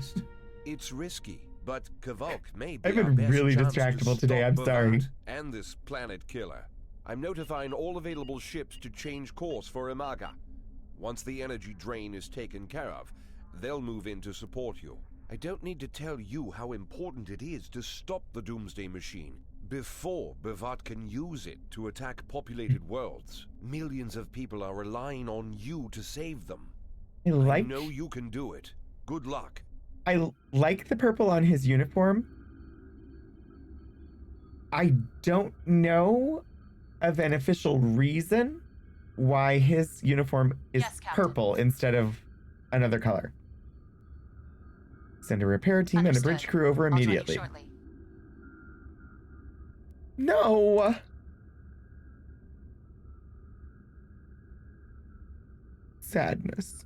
It's risky, but Kavalk may be I've our been best really chance distractible to today, stop I'm Bhavat sorry. And this planet killer. I'm notifying all available ships to change course for Imaga. Once the energy drain is taken care of, they'll move in to support you. I don't need to tell you how important it is to stop the Doomsday Machine before Bhavat can use it to attack populated worlds. Millions of people are relying on you to save them. I know you can do it. Good luck. I like the purple on his uniform. I don't know of an official reason why his uniform is Yes, Captain. purple instead of another color. Send a repair team and a Understood. bridge crew over I'll join you immediately. shortly. No. Sadness.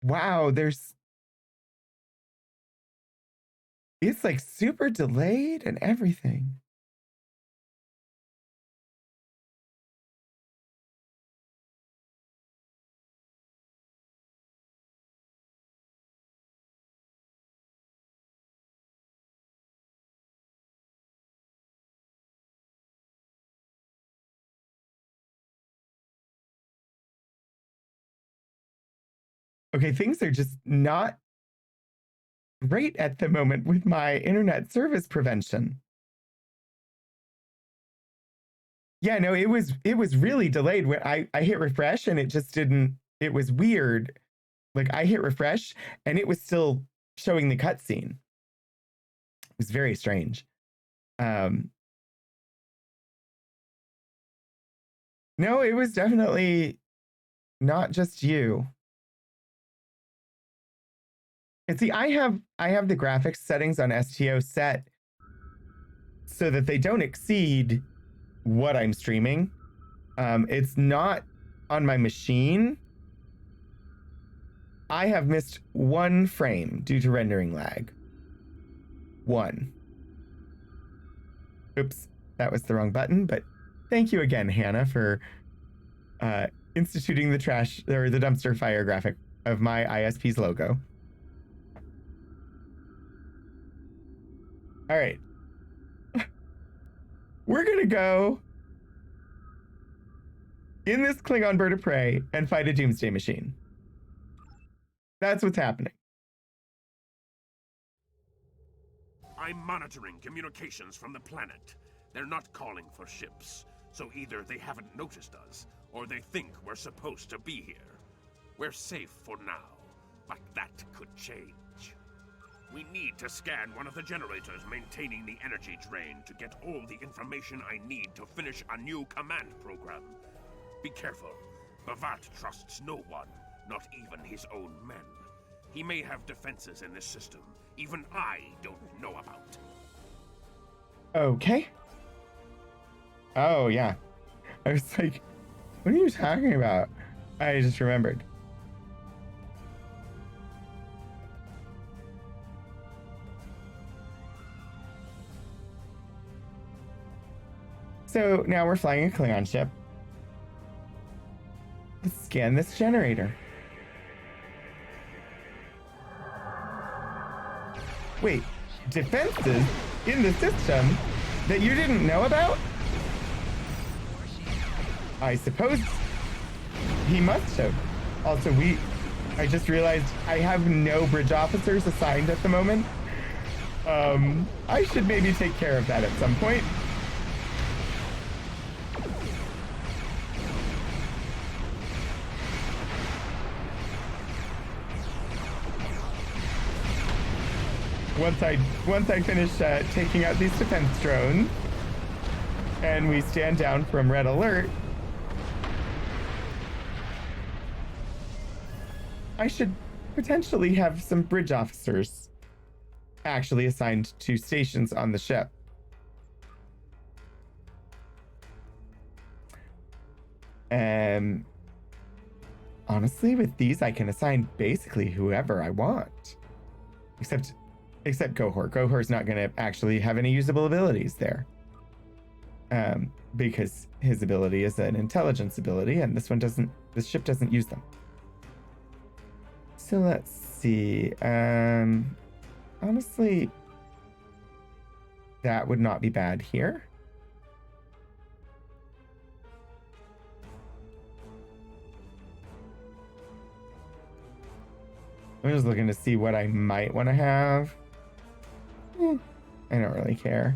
Wow, it's like super delayed and everything. Okay, things are just not great at the moment with my internet service prevention. Yeah, no, it was really delayed when I hit refresh and it just didn't, it was weird. Like, I hit refresh and it was still showing the cutscene. It was very strange. No, it was definitely not just you. And see, I have the graphics settings on STO set so that they don't exceed what I'm streaming. It's not on my machine. I have missed 1 frame due to rendering lag. 1. Oops, that was the wrong button, but thank you again, Hannah, for instituting the trash or the dumpster fire graphic of my ISP's logo. All right. We're gonna go in this Klingon bird of prey and fight a doomsday machine. That's what's happening. I'm monitoring communications from the planet. They're not calling for ships, so either they haven't noticed us, or they think we're supposed to be here. We're safe for now, but that could change. We need to scan one of the generators maintaining the energy drain to get all the information I need to finish a new command program. Be careful. Bavat trusts no one, not even his own men. He may have defenses in this system even I don't know about. Okay. Oh, yeah. I was like, what are you talking about? I just remembered. So now we're flying a Klingon ship. Let's scan this generator. Wait, defenses in the system that you didn't know about? I suppose he must have. Also, I just realized I have no bridge officers assigned at the moment. I should maybe take care of that at some point. Once I finish taking out these defense drones, and we stand down from red alert, I should potentially have some bridge officers actually assigned to stations on the ship. Honestly, with these, I can assign basically whoever I want, except Gohor. Gohor's not going to actually have any usable abilities there. Because his ability is an intelligence ability, and this ship doesn't use them. So let's see. Honestly, that would not be bad here. I'm just looking to see what I might want to have. I don't really care.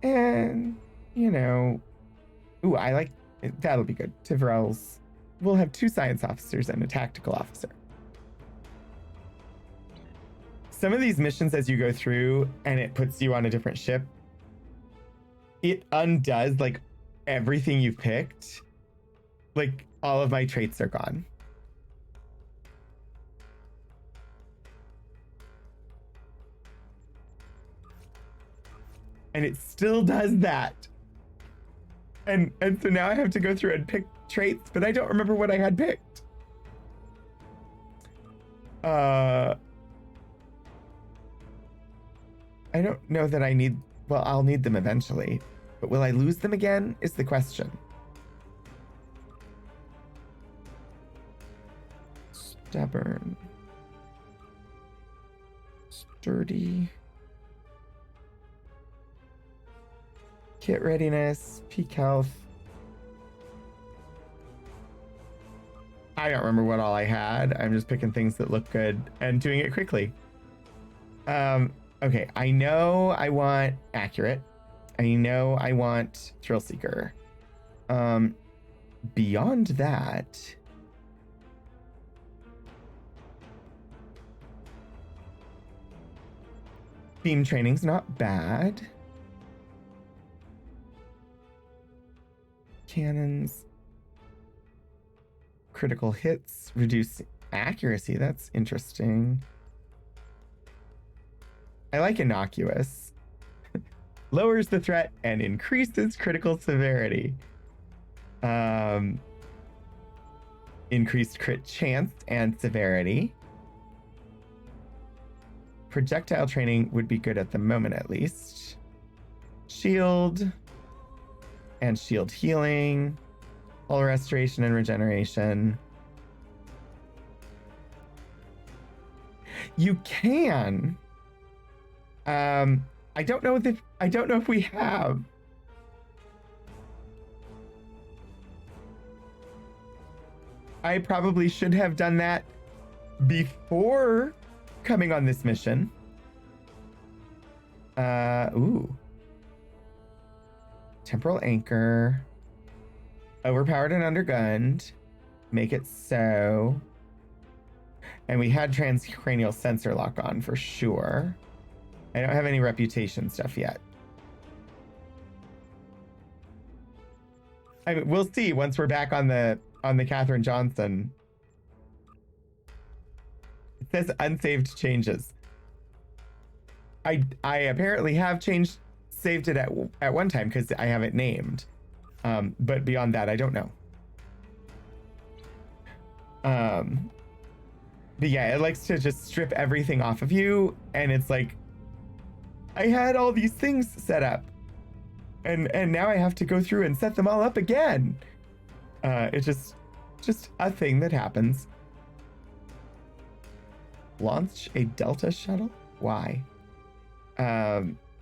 And, you know, ooh, I like, that'll be good. Tivrel's, we'll have 2 science officers and a tactical officer. Some of these missions, as you go through and it puts you on a different ship, it undoes like everything you've picked. Like all of my traits are gone. And it still does that. And so now I have to go through and pick traits, but I don't remember what I had picked. I don't know that I need, well, I'll need them eventually, but will I lose them again is the question. Stubborn. Sturdy. Kit readiness, peak health. I don't remember what all I had. I'm just picking things that look good and doing it quickly. Okay, I know I want accurate. I know I want thrill seeker. Beyond that, beam training's not bad. Cannons. critical hits, reduce accuracy. That's interesting. I like innocuous. Lowers the threat and increases critical severity. Increased crit chance and severity. Projectile training would be good at the moment, at least. Shield and shield healing. All restoration and regeneration. You can. I don't know if we have. I probably should have done that before coming on this mission. Ooh. Temporal anchor. Overpowered and undergunned. Make it so. And we had transcranial sensor lock on for sure. I don't have any reputation stuff yet. I mean, we'll see once we're back on the Catherine Johnson. It says unsaved changes. I apparently have saved it at one time because I have it named. But beyond that, I don't know. But yeah, it likes to just strip everything off of you, and it's like, I had all these things set up, and now I have to go through and set them all up again. It's just a thing that happens. Launch a Delta shuttle? Why?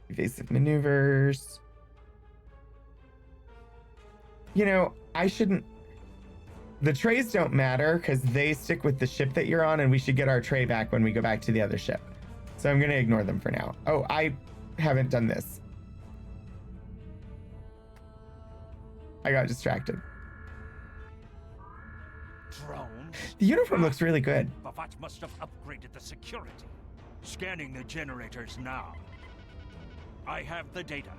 Evasive maneuvers. You know, I shouldn't. The trays don't matter because they stick with the ship that you're on, and we should get our tray back when we go back to the other ship. So I'm going to ignore them for now. Oh, I haven't done this. I got distracted. Drones? The uniform looks really good. Bavat must have upgraded the security. Scanning the generators now. I have the data.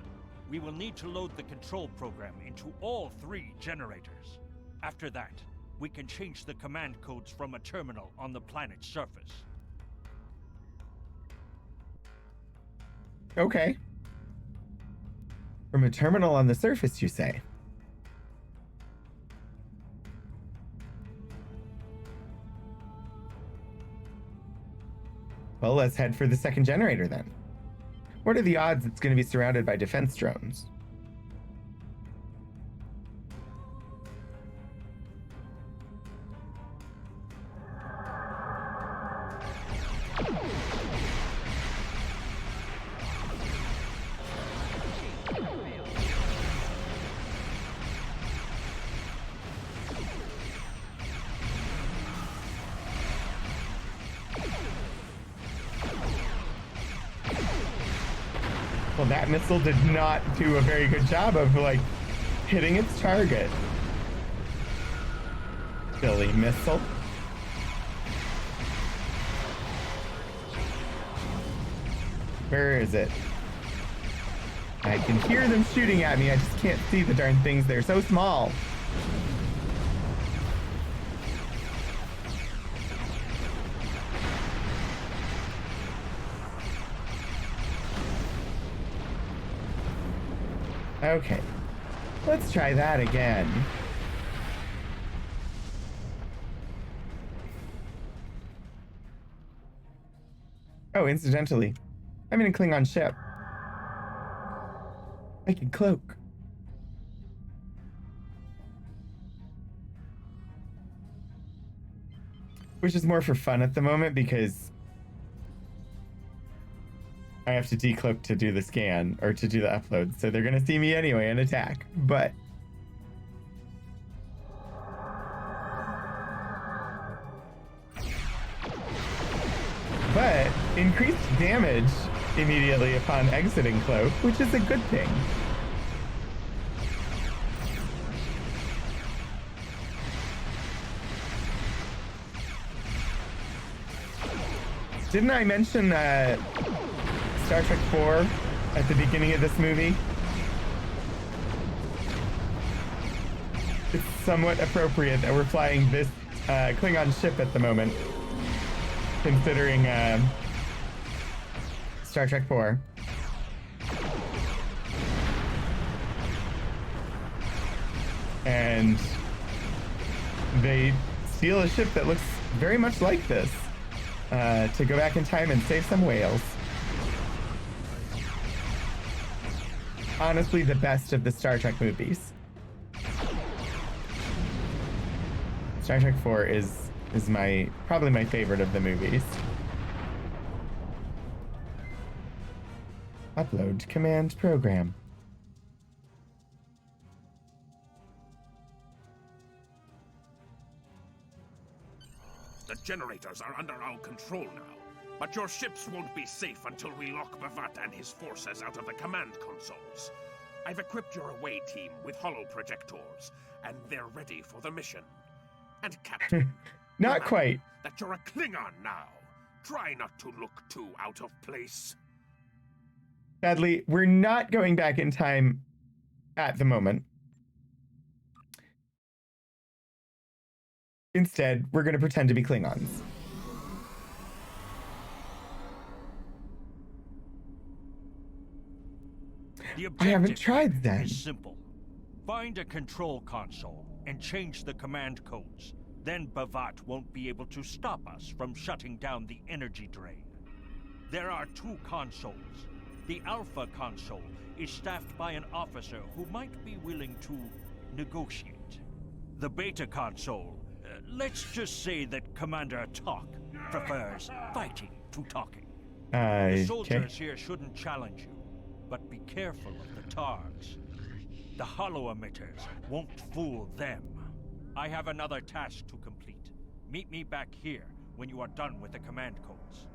We will need to load the control program into all 3 generators. After that, we can change the command codes from a terminal on the planet's surface. Okay. From a terminal on the surface, you say? Well, let's head for the second generator then. What are the odds it's going to be surrounded by defense drones? Well, that missile did not do a very good job of, like, hitting its target. Silly missile. Where is it? I can hear them shooting at me. I just can't see the darn things. They're so small. Okay, let's try that again. Oh, incidentally, I'm in a Klingon ship. I can cloak. Which is more for fun at the moment because I have to decloak to do the scan or to do the upload, so they're gonna see me anyway and attack. But increased damage immediately upon exiting cloak, which is a good thing. Didn't I mention Star Trek 4 at the beginning of this movie? It's somewhat appropriate that we're flying this Klingon ship at the moment, considering Star Trek 4. And they steal a ship that looks very much like this to go back in time and save some whales. Honestly, the best of the Star Trek movies. Star Trek 4 is probably my favorite of the movies. Upload command program. The generators are under our control now, but your ships won't be safe until we lock Bavat and his forces out of the command consoles. I've equipped your away team with hollow projectors, and they're ready for the mission. And Captain, Not remember quite. that you're a Klingon now. Try not to look too out of place. Sadly, we're not going back in time at the moment. Instead, we're going to pretend to be Klingons. The I haven't objective tried that. is simple. Find a control console and change the command codes. Then Bavat won't be able to stop us from shutting down the energy drain. There are 2 consoles. The Alpha console is staffed by an officer who might be willing to negotiate. The Beta console, let's just say that Commander Talk prefers fighting to talking. The Okay. soldiers here shouldn't challenge you, but be careful of the Targs. The hollow emitters won't fool them. I have another task to complete. Meet me back here when you are done with the command codes.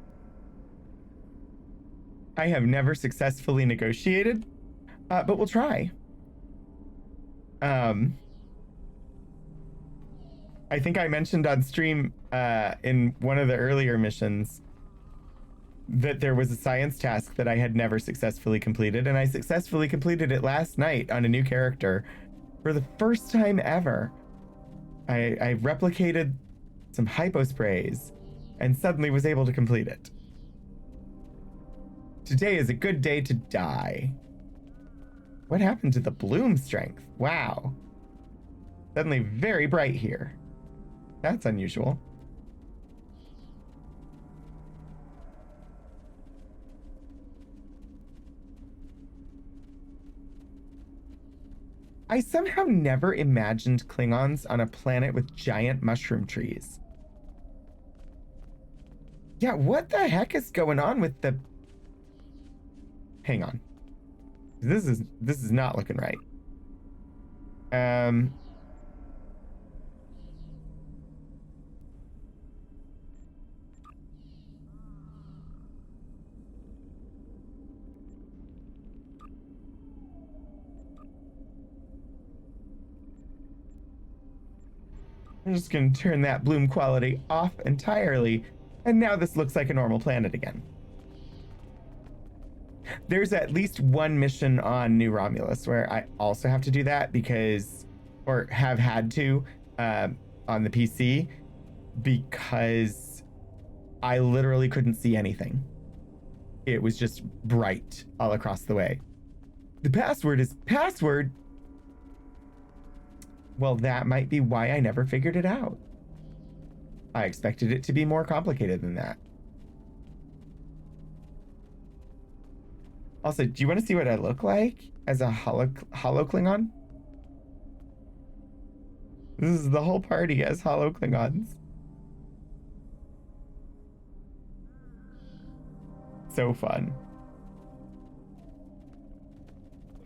I have never successfully negotiated, but we'll try. I think I mentioned on stream in one of the earlier missions that there was a science task that I had never successfully completed, and I successfully completed it last night on a new character for the first time ever. I replicated some hyposprays and suddenly was able to complete it. Today is a good day to die. What happened to the bloom strength? Wow. Suddenly very bright here. That's unusual. I somehow never imagined Klingons on a planet with giant mushroom trees. Yeah, what the heck is going on with the... Hang on. This is not looking right. I'm just going to turn that bloom quality off entirely, and now this looks like a normal planet again. There's at least one mission on New Romulus where I also have to do that because, or have had to, on the PC, because I literally couldn't see anything. It was just bright all across the way. The password is password. Well, that might be why I never figured it out. I expected it to be more complicated than that. Also, do you want to see what I look like as a hollow Klingon? This is the whole party as hollow Klingons. So fun.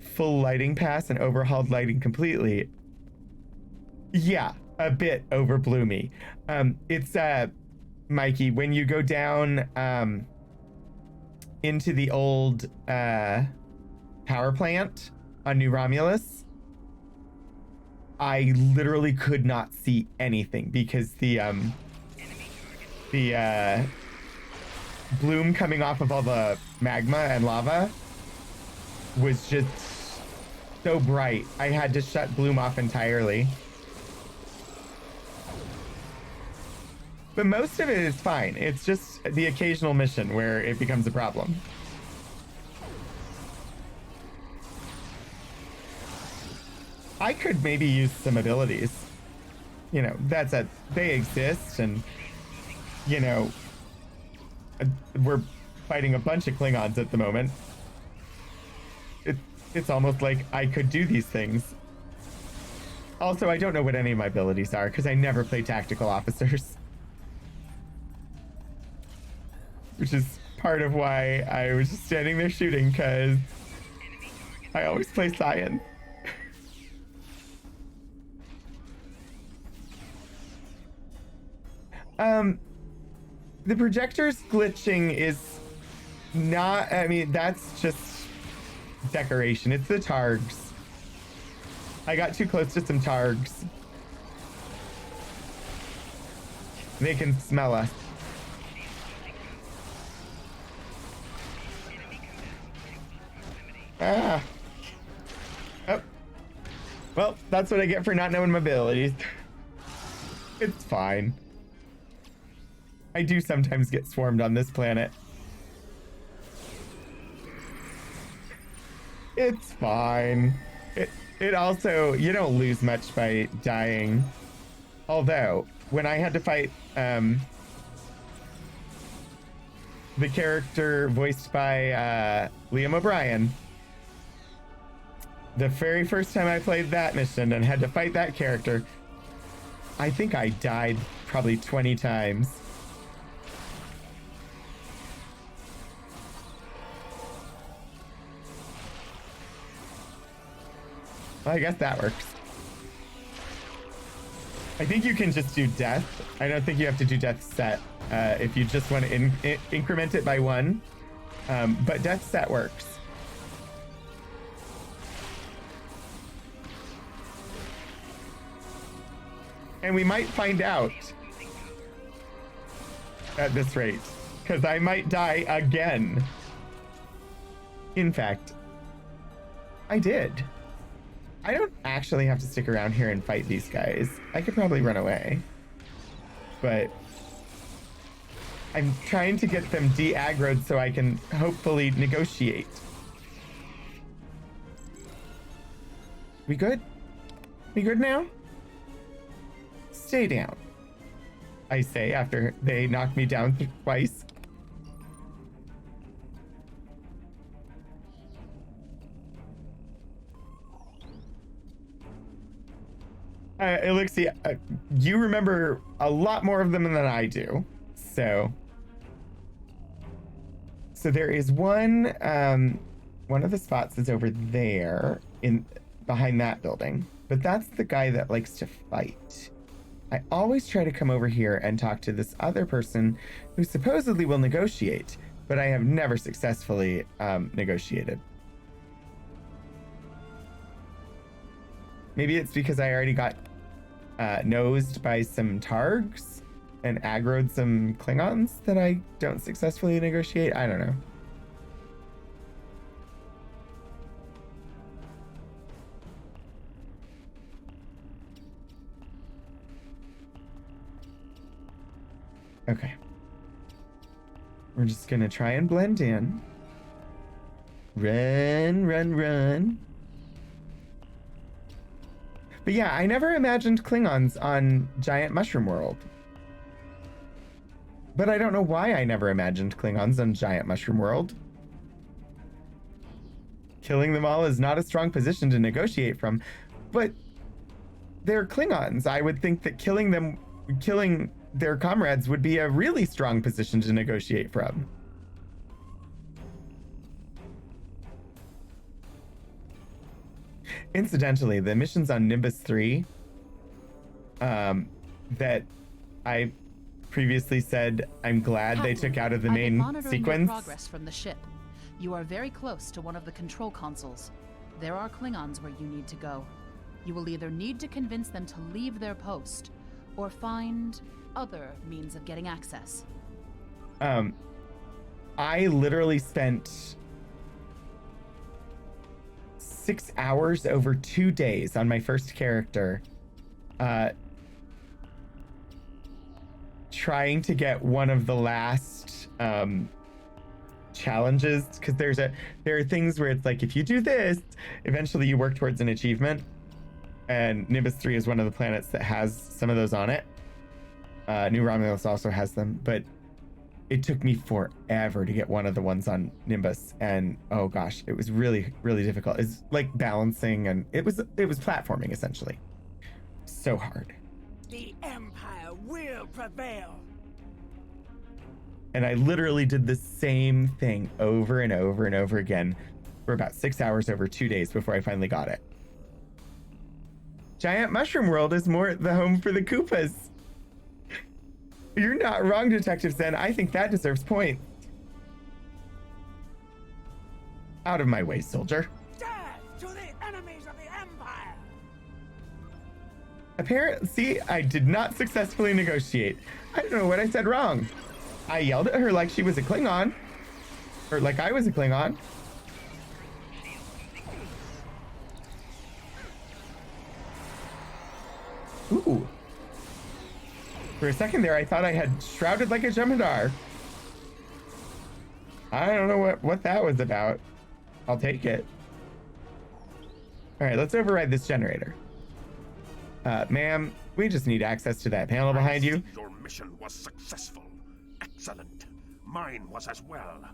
Full lighting pass and overhauled lighting completely. Yeah, a bit over bloomy. It's Mikey, when you go down into the old power plant on New Romulus, I literally could not see anything because the bloom coming off of all the magma and lava was just so bright. I had to shut bloom off entirely. But most of it is fine. It's just the occasional mission where it becomes a problem. I could maybe use some abilities. You know, they exist, and, you know, we're fighting a bunch of Klingons at the moment. It's almost like I could do these things. Also, I don't know what any of my abilities are because I never play tactical officers. Which is part of why I was just standing there shooting, because I always play science. The projector's glitching is not, I mean, that's just decoration. It's the Targs. I got too close to some Targs. They can smell us. Ah. Oh. Well, that's what I get for not knowing my abilities. It's fine. I do sometimes get swarmed on this planet. It's fine. It also, you don't lose much by dying. Although, when I had to fight the character voiced by Liam O'Brien, the very first time I played that mission and had to fight that character, I think I died probably 20 times. Well, I guess that works. I think you can just do death. I don't think you have to do death set if you just want to increment it by 1. But death set works. And we might find out at this rate, because I might die again. In fact, I did. I don't actually have to stick around here and fight these guys. I could probably run away. But I'm trying to get them de-aggroed so I can hopefully negotiate. We good? We good now? Stay down, I say after they knock me down twice. Elixir, you remember a lot more of them than I do. So there is one of the spots is over there behind that building, but that's the guy that likes to fight. I always try to come over here and talk to this other person who supposedly will negotiate, but I have never successfully negotiated. Maybe it's because I already got nosed by some Targs and aggroed some Klingons that I don't successfully negotiate. I don't know. Okay. We're just gonna try and blend in. Run, run, run. But yeah, I never imagined Klingons on Giant Mushroom World. But I don't know why I never imagined Klingons on Giant Mushroom World. Killing them all is not a strong position to negotiate from, but they're Klingons. I would think that killing their comrades would be a really strong position to negotiate from. Incidentally, the missions on Nimbus 3 that I previously said I'm glad Captain, they took out of the I've main been monitoring sequence. your progress from the ship. You are very close to one of the control consoles. There are Klingons where you need to go. You will either need to convince them to leave their post, or find other means of getting access. I literally spent 6 hours over 2 days on my first character trying to get one of the last challenges, because there are things where it's like, if you do this, eventually you work towards an achievement. And Nimbus 3 is one of the planets that has some of those on it. New Romulus also has them, but it took me forever to get one of the ones on Nimbus, and oh gosh, it was really, really difficult. It's like balancing, and it was platforming essentially. So hard. The Empire will prevail. And I literally did the same thing over and over and over again for about 6 hours over 2 days before I finally got it. Giant Mushroom World is more the home for the Koopas. You're not wrong, Detective Zen. I think that deserves points. Out of my way, soldier. Death to the enemies of the Empire! Apparently, see, I did not successfully negotiate. I don't know what I said wrong. I yelled at her like she was a Klingon. Or like I was a Klingon. Ooh. For a second there, I thought I had shrouded like a Jem'Hadar. I don't know what that was about. I'll take it. All right, let's override this generator. Ma'am, we just need access to that panel behind you. Your mission was successful. Excellent. Mine was as well.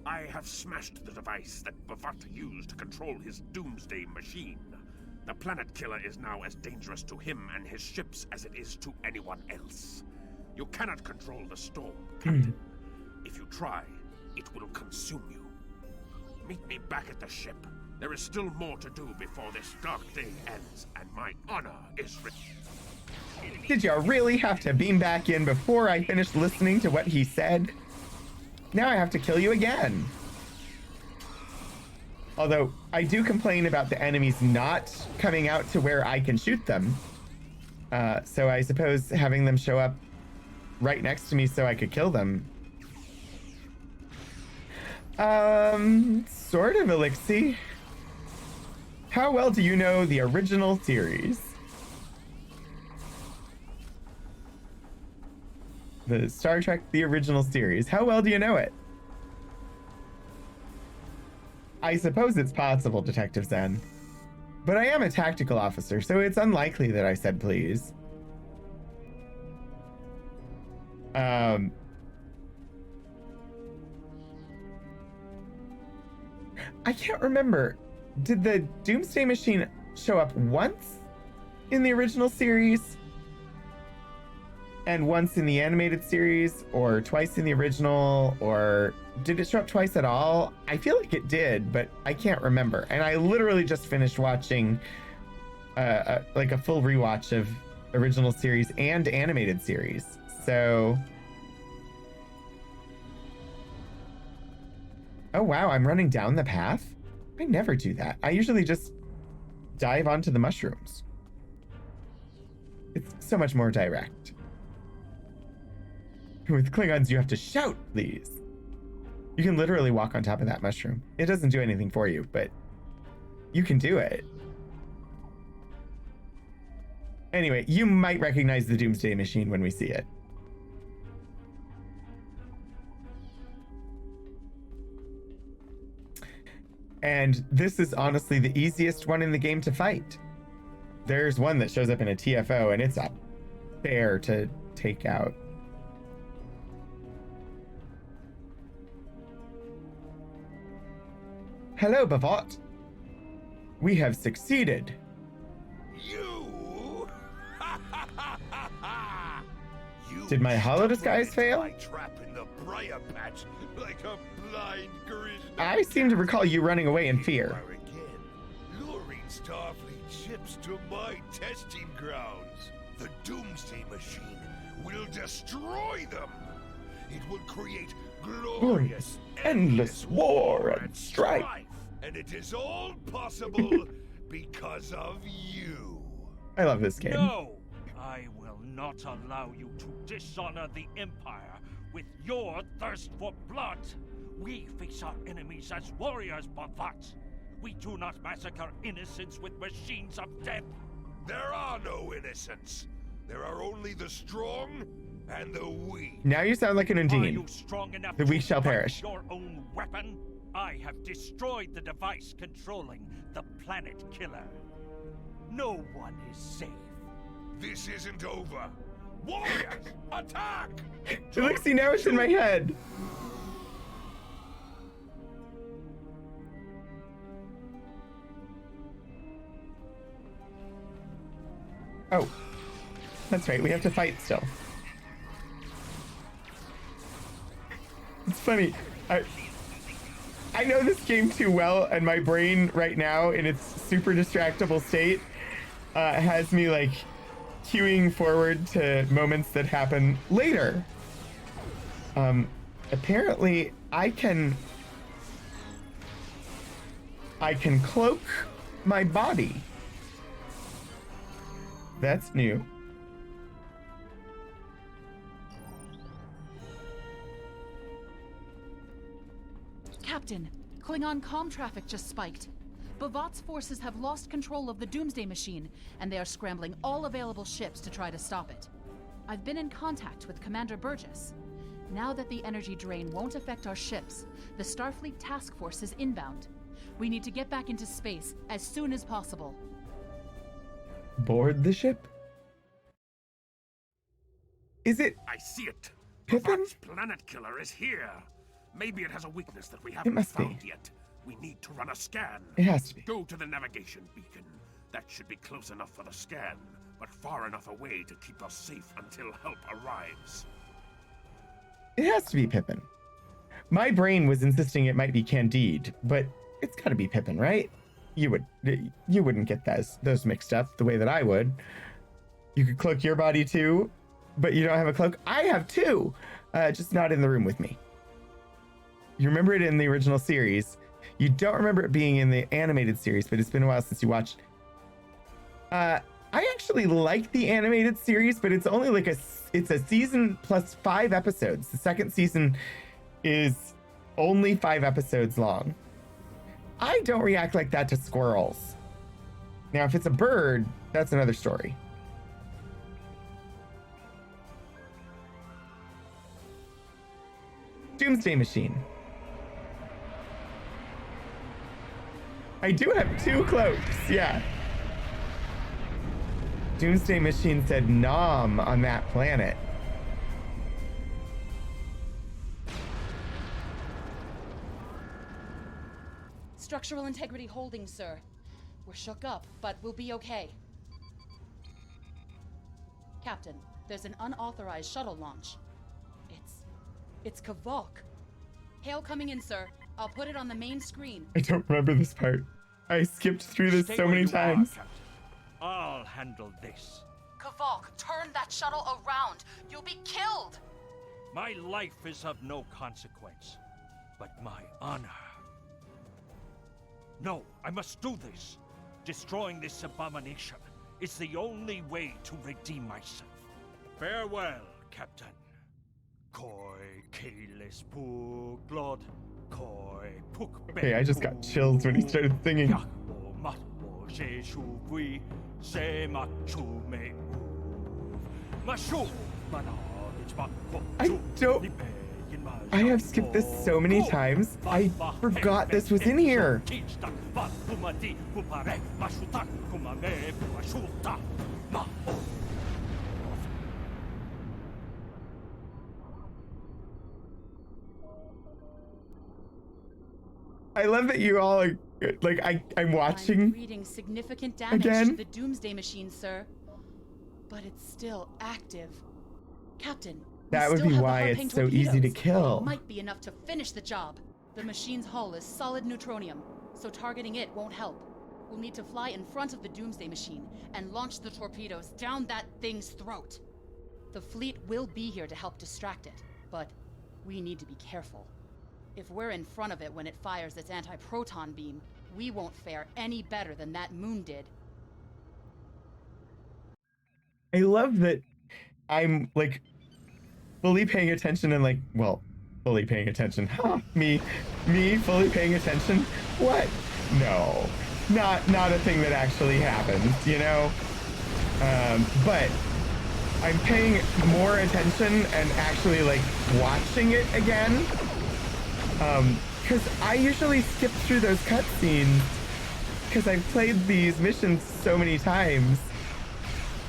I have smashed the device that Bavart used to control his doomsday machine. The planet killer is now as dangerous to him and his ships as it is to anyone else. You cannot control the storm, Captain. If you try, it will consume you. Meet me back at the ship. There is still more to do before this dark day ends, and my honor is written. Did you really have to beam back in before I finished listening to what he said? Now I have to kill you again. Although, I do complain about the enemies not coming out to where I can shoot them. So I suppose having them show up right next to me so I could kill them. Sort of, Elixir. How well do you know the original series? The Star Trek, the original series. How well do you know it? I suppose it's possible, Detective Zen. But I am a tactical officer, so it's unlikely that I said please. I can't remember. Did the Doomsday Machine show up once in the original series? And once in the animated series? Or twice in the original? Or did it show up twice at all? I feel like it did, but I can't remember. And I literally just finished watching like a full rewatch of original series and animated series. So... Oh wow, I'm running down the path? I never do that. I usually just dive onto the mushrooms. It's so much more direct. With Klingons, you have to shout, please. You can literally walk on top of that mushroom. It doesn't do anything for you, but you can do it. Anyway, you might recognize the Doomsday Machine when we see it. And this is honestly the easiest one in the game to fight. There's one that shows up in a TFO, and it's a bear to take out. Hello, Bavot. We have succeeded. You? You Did my hollow disguise stumbled into fail? my trap in the briar patch like a blind grizzly. I seem to recall you running away in fear. Here we are again, luring Starfleet ships to my testing grounds. The Doomsday Machine will destroy them. It will create glorious, endless war and strife. And it is all possible because of you. I love this game. No! I will not allow you to dishonor the Empire with your thirst for blood. We face our enemies as warriors, Bavot. We do not massacre innocents with machines of death. There are no innocents. There are only the strong And the weak. Now you sound like an Are Undine. you strong enough The to weak shall fight perish. your own weapon? I have destroyed the device controlling the Planet Killer. No one is safe. This isn't over. Warriors, attack! Elixir, now it's in my head. Oh, that's right. We have to fight still. It's funny. I know this game too well, and my brain right now, in its super distractible state, has me like queuing forward to moments that happen later. Apparently, I can cloak my body. That's new. Captain, Klingon comm traffic just spiked. Bavat's forces have lost control of the Doomsday Machine, and they are scrambling all available ships to try to stop it. I've been in contact with Commander Burgess. Now that the energy drain won't affect our ships, the Starfleet task force is inbound. We need to get back into space as soon as possible. Board the ship? Is it I see it. Pippin? Bavat's Planet Killer is here. Maybe it has a weakness that we haven't must be. found yet. We need to run a scan. It has to be. Go to the navigation beacon. That should be close enough for the scan, but far enough away to keep us safe until help arrives. It has to be Pippin. My brain was insisting it might be Candide, but it's got to be Pippin, right? You wouldn't get those mixed up the way that I would. You could cloak your body too, but you don't have a cloak. I have two, just not in the room with me. You remember it in the original series. You don't remember it being in the animated series, but it's been a while since you watched. I actually like the animated series, but it's only like it's a season plus 5 episodes. The second season is only 5 episodes long. I don't react like that to squirrels. Now, if it's a bird, that's another story. Doomsday Machine. I do have 2 cloaks, yeah. Doomsday Machine said nom on that planet. Structural integrity holding, sir. We're shook up, but we'll be okay. Captain, there's an unauthorized shuttle launch. It's Kavok. Hail coming in, sir. I'll put it on the main screen. I don't remember this part. I skipped through this Stay so where many you are, times. Captain. I'll handle this. Kavok, turn that shuttle around. You'll be killed. My life is of no consequence, but my honor. No, I must do this. Destroying this abomination is the only way to redeem myself. Farewell, Captain. Koi Kalis Puglod. Koi Puk. Okay, I just got chills when he started singing. I have skipped this so many times. I forgot this was in here. I love that you all are like I'm I'm watching. reading significant damage again? to the Doomsday Machine, sir. But it's still active. Captain, we That would still be have the why Harpain it's so easy to torpedoes. kill. It might be enough to finish the job. The machine's hull is solid neutronium, so targeting it won't help. We'll need to fly in front of the Doomsday Machine and launch the torpedoes down that thing's throat. The fleet will be here to help distract it, but we need to be careful. If we're in front of it when it fires its anti-proton beam, we won't fare any better than that moon did. I love that I'm like fully paying attention and like, well, fully paying attention. Huh, me fully paying attention. What? No, not a thing that actually happens, you know. But I'm paying more attention and actually like watching it again. Because I usually skip through those cutscenes because I've played these missions so many times.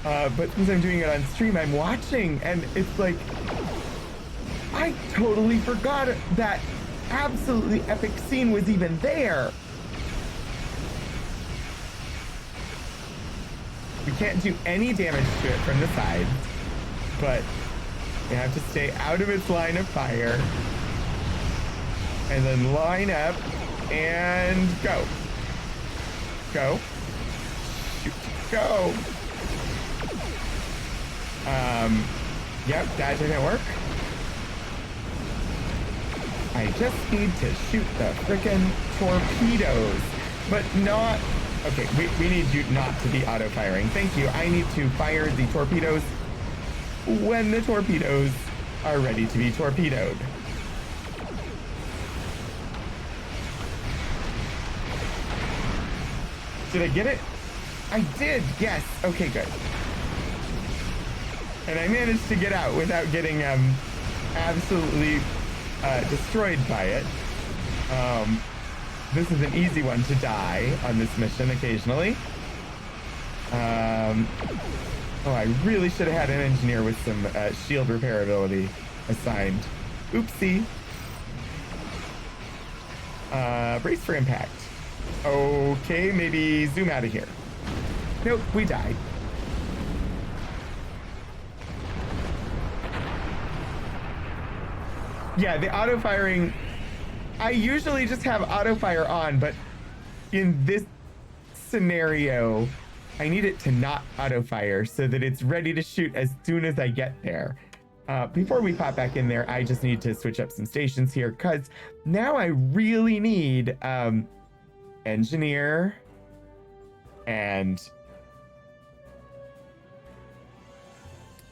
But since I'm doing it on stream, I'm watching, and it's like, I totally forgot that absolutely epic scene was even there. We can't do any damage to it from the side, but we have to stay out of its line of fire. And then line up and go. Go. Shoot. Go. Yep, that didn't work. I just need to shoot the frickin' torpedoes, but not... Okay, we need you not to be auto-firing. Thank you. I need to fire the torpedoes when the torpedoes are ready to be torpedoed. Did I get it? I did, yes. Okay, good. And I managed to get out without getting absolutely destroyed by it. This is an easy one to die on this mission occasionally. Oh, I really should have had an engineer with some shield repair ability assigned. Oopsie. Brace for impact. Okay, maybe zoom out of here. Nope, we died. Yeah, the auto-firing, I usually just have auto-fire on, but in this scenario, I need it to not auto-fire so that it's ready to shoot as soon as I get there. Before we pop back in there, I just need to switch up some stations here, because now I really need engineer and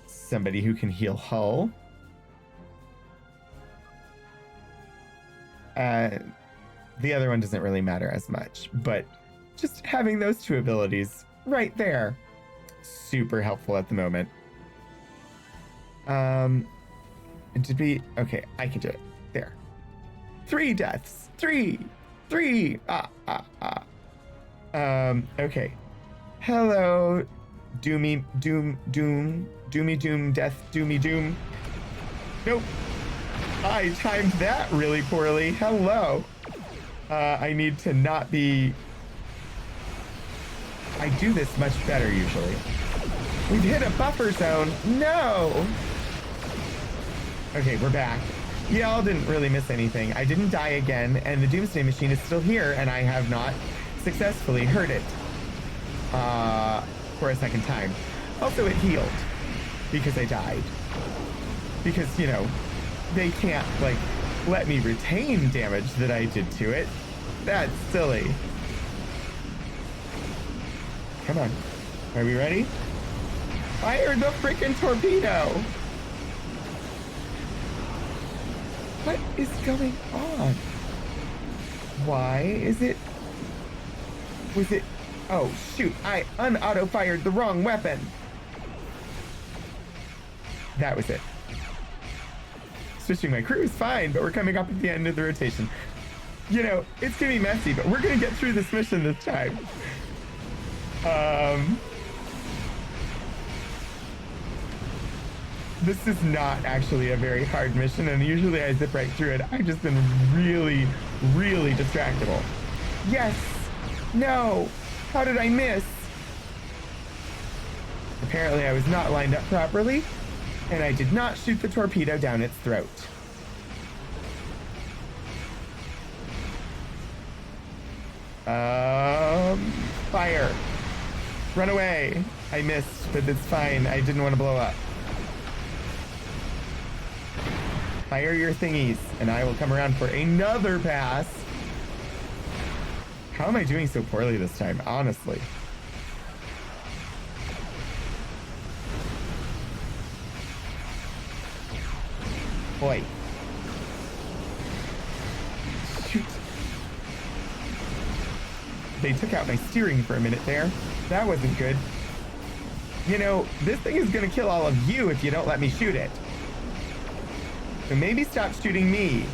somebody who can heal hull. The other one doesn't really matter as much, but just having those two abilities right there, super helpful at the moment. And to be, okay, I can do it. There. 3 deaths. 3. Okay. Hello, Doomy Doom, Death, Doomy Doom. Nope. I timed that really poorly. Hello. I need to not be... I do this much better usually. We've hit a buffer zone. No! Okay, we're back. Y'all didn't really miss anything. I didn't die again, and the Doomsday Machine is still here, and I have not successfully hurt it for a second time. Also, it healed because I died. Because, you know, they can't, like, let me retain damage that I did to it. That's silly. Come on. Are we ready? Fire the freaking torpedo! What is going on? Why is it... Was it... Oh, shoot. I unauto-fired the wrong weapon. That was it. Switching my crew is fine, but we're coming up at the end of the rotation. You know, it's gonna be messy, but we're gonna get through this mission this time. This is not actually a very hard mission, and usually I zip right through it. I've just been really, really distractible. Yes! No! How did I miss? Apparently I was not lined up properly, and I did not shoot the torpedo down its throat. Fire. Run away. I missed, but it's fine. I didn't want to blow up. Fire your thingies, and I will come around for another pass. How am I doing so poorly this time, honestly? Boy. Shoot. They took out my steering for a minute there. That wasn't good. you know, this thing is gonna kill all of you if you don't let me shoot it. So maybe stop shooting me.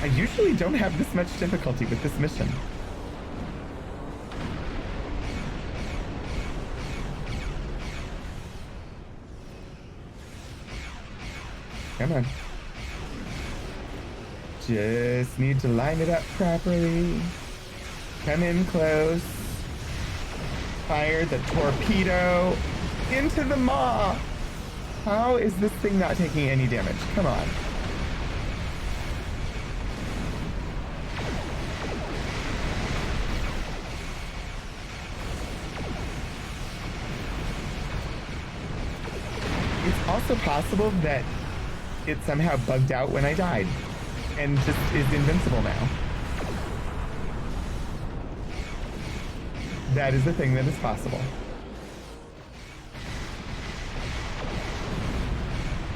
I usually don't have this much difficulty with this mission. Come on. Just need to line it up properly. Come in close. Fire the torpedo into the maw. How is this thing not taking any damage? Come on. It's also possible that it somehow bugged out when I died and just is invincible now. That is the thing that is possible.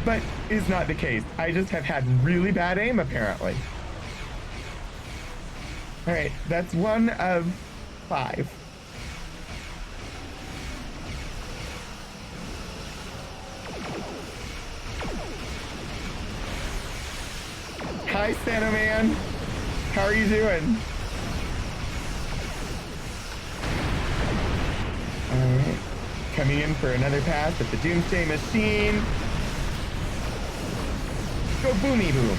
But is not the case. I just have had really bad aim, apparently. All right, that's 1 of 5. Hi, Santa Man. How are you doing? Alright. Coming in for another pass at the Doomsday Machine. Go boomy boom.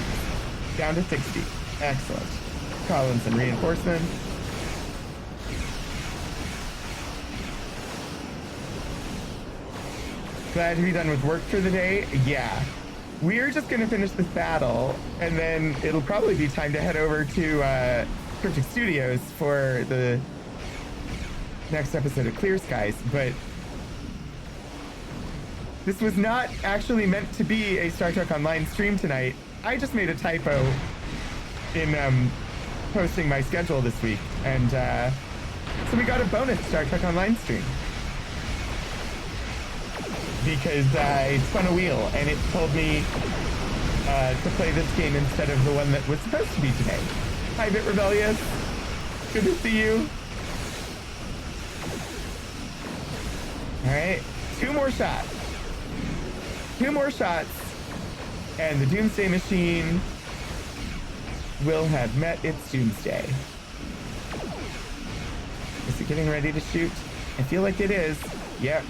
Down to 60. Excellent. Collins and reinforcement. Glad to be done with work for the day. Yeah. We're just going to finish this battle, and then it'll probably be time to head over to Cryptic Studios for the next episode of Clear Skies, but this was not actually meant to be a Star Trek Online stream tonight. I just made a typo in posting my schedule this week, and so we got a bonus Star Trek Online stream. Because I spun a wheel and it told me to play this game instead of the one that was supposed to be today. Hi, Bit Rebellious. Good to see you. All right, 2 more shots. 2 more shots, and the Doomsday Machine will have met its doomsday. Is it getting ready to shoot? I feel like it is. Yep.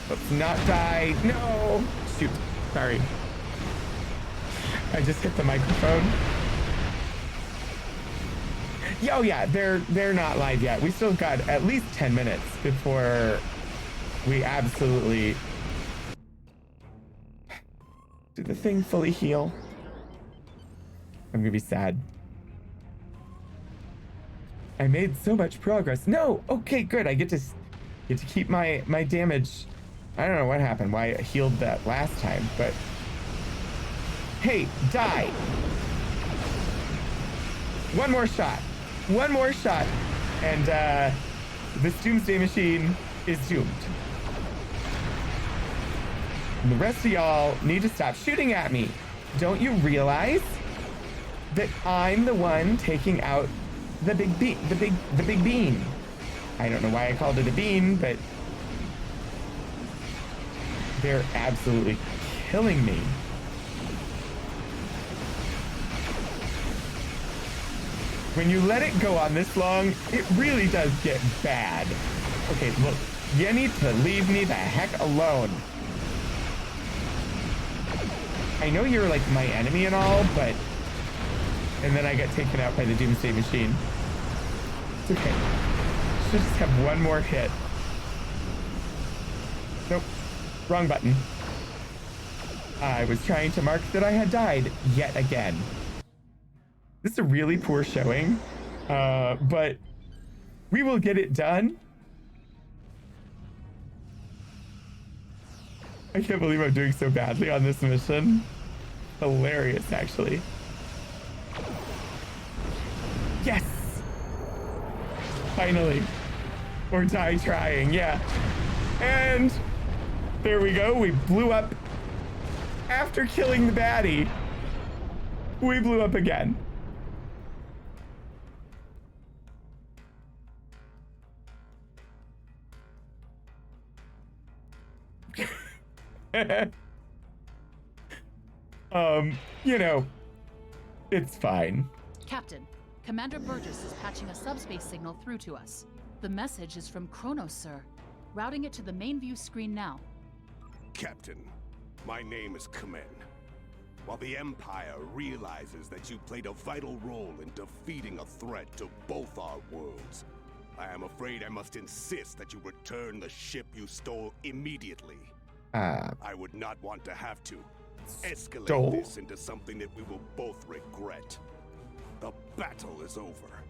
Let's not die. No! Shoot. Sorry. I just hit the microphone. Oh yeah, they're not live yet. We still got at least 10 minutes before we absolutely do the thing fully heal. I'm gonna be sad. I made so much progress. No! Okay, good. I get to keep my damage. I don't know what happened, why I healed that last time, but hey, die. 1 more shot. 1 more shot. And this Doomsday Machine is doomed. And the rest of y'all need to stop shooting at me. Don't you realize that I'm the one taking out the big bean? I don't know why I called it a bean, but they're absolutely killing me. When you let it go on this long, it really does get bad. Okay, look, you need to leave me the heck alone. I know you're like my enemy and all, but... And then I get taken out by the Doomsday Machine. It's okay. Should just have 1 more hit. Nope. Wrong button. I was trying to mark that I had died yet again. This is a really poor showing, but we will get it done. I can't believe I'm doing so badly on this mission. Hilarious, actually. Yes! Finally. Or die trying, yeah. And there we go. We blew up. After killing the baddie, we blew up again. You know, it's fine. Captain, Commander Burgess is patching a subspace signal through to us. The message is from Kronos, sir. Routing it to the main view screen now. Captain, my name is Kamen. While the Empire realizes that you played a vital role in defeating a threat to both our worlds, I am afraid I must insist that you return the ship you stole immediately. I would not want to have to escalate Stole? this into something that we will both regret. The battle is over.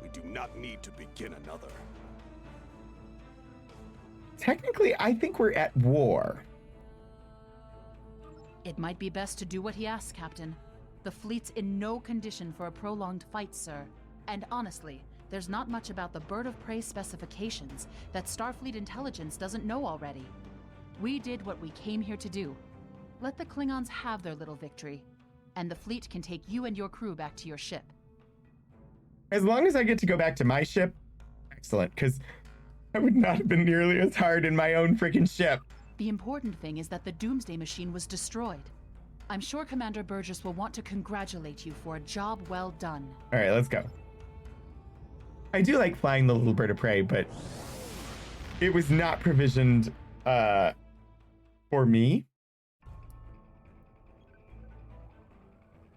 We do not need to begin another. Technically, I think we're at war. It might be best to do what he asks, Captain. The fleet's in no condition for a prolonged fight, sir. And honestly, there's not much about the Bird of Prey specifications that Starfleet intelligence doesn't know already. We did what we came here to do. Let the Klingons have their little victory, and the fleet can take you and your crew back to your ship. As long as I get to go back to my ship, excellent, because I would not have been nearly as hard in my own freaking ship. The important thing is that the Doomsday Machine was destroyed. I'm sure Commander Burgess will want to congratulate you for a job well done. All right, let's go. I do like flying the little bird of prey, but it was not provisioned for me.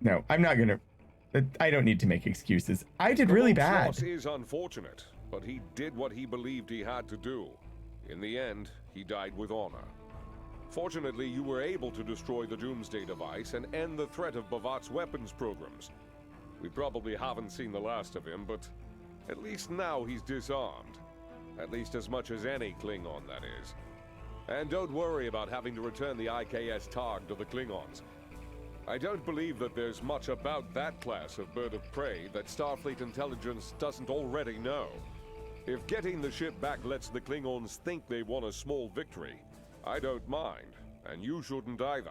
No, I'm not gonna. I don't need to make excuses. I did really bad. Loss is unfortunate, but he did what he believed he had to do. In the end, he died with honor. Fortunately, you were able to destroy the Doomsday device and end the threat of Bavat's weapons programs. We probably haven't seen the last of him, but at least now he's disarmed. At least as much as any Klingon, that is. And don't worry about having to return the IKS Targ to the Klingons. I don't believe that there's much about that class of bird of prey that Starfleet intelligence doesn't already know. If getting the ship back lets the Klingons think they won a small victory, I don't mind, and you shouldn't either.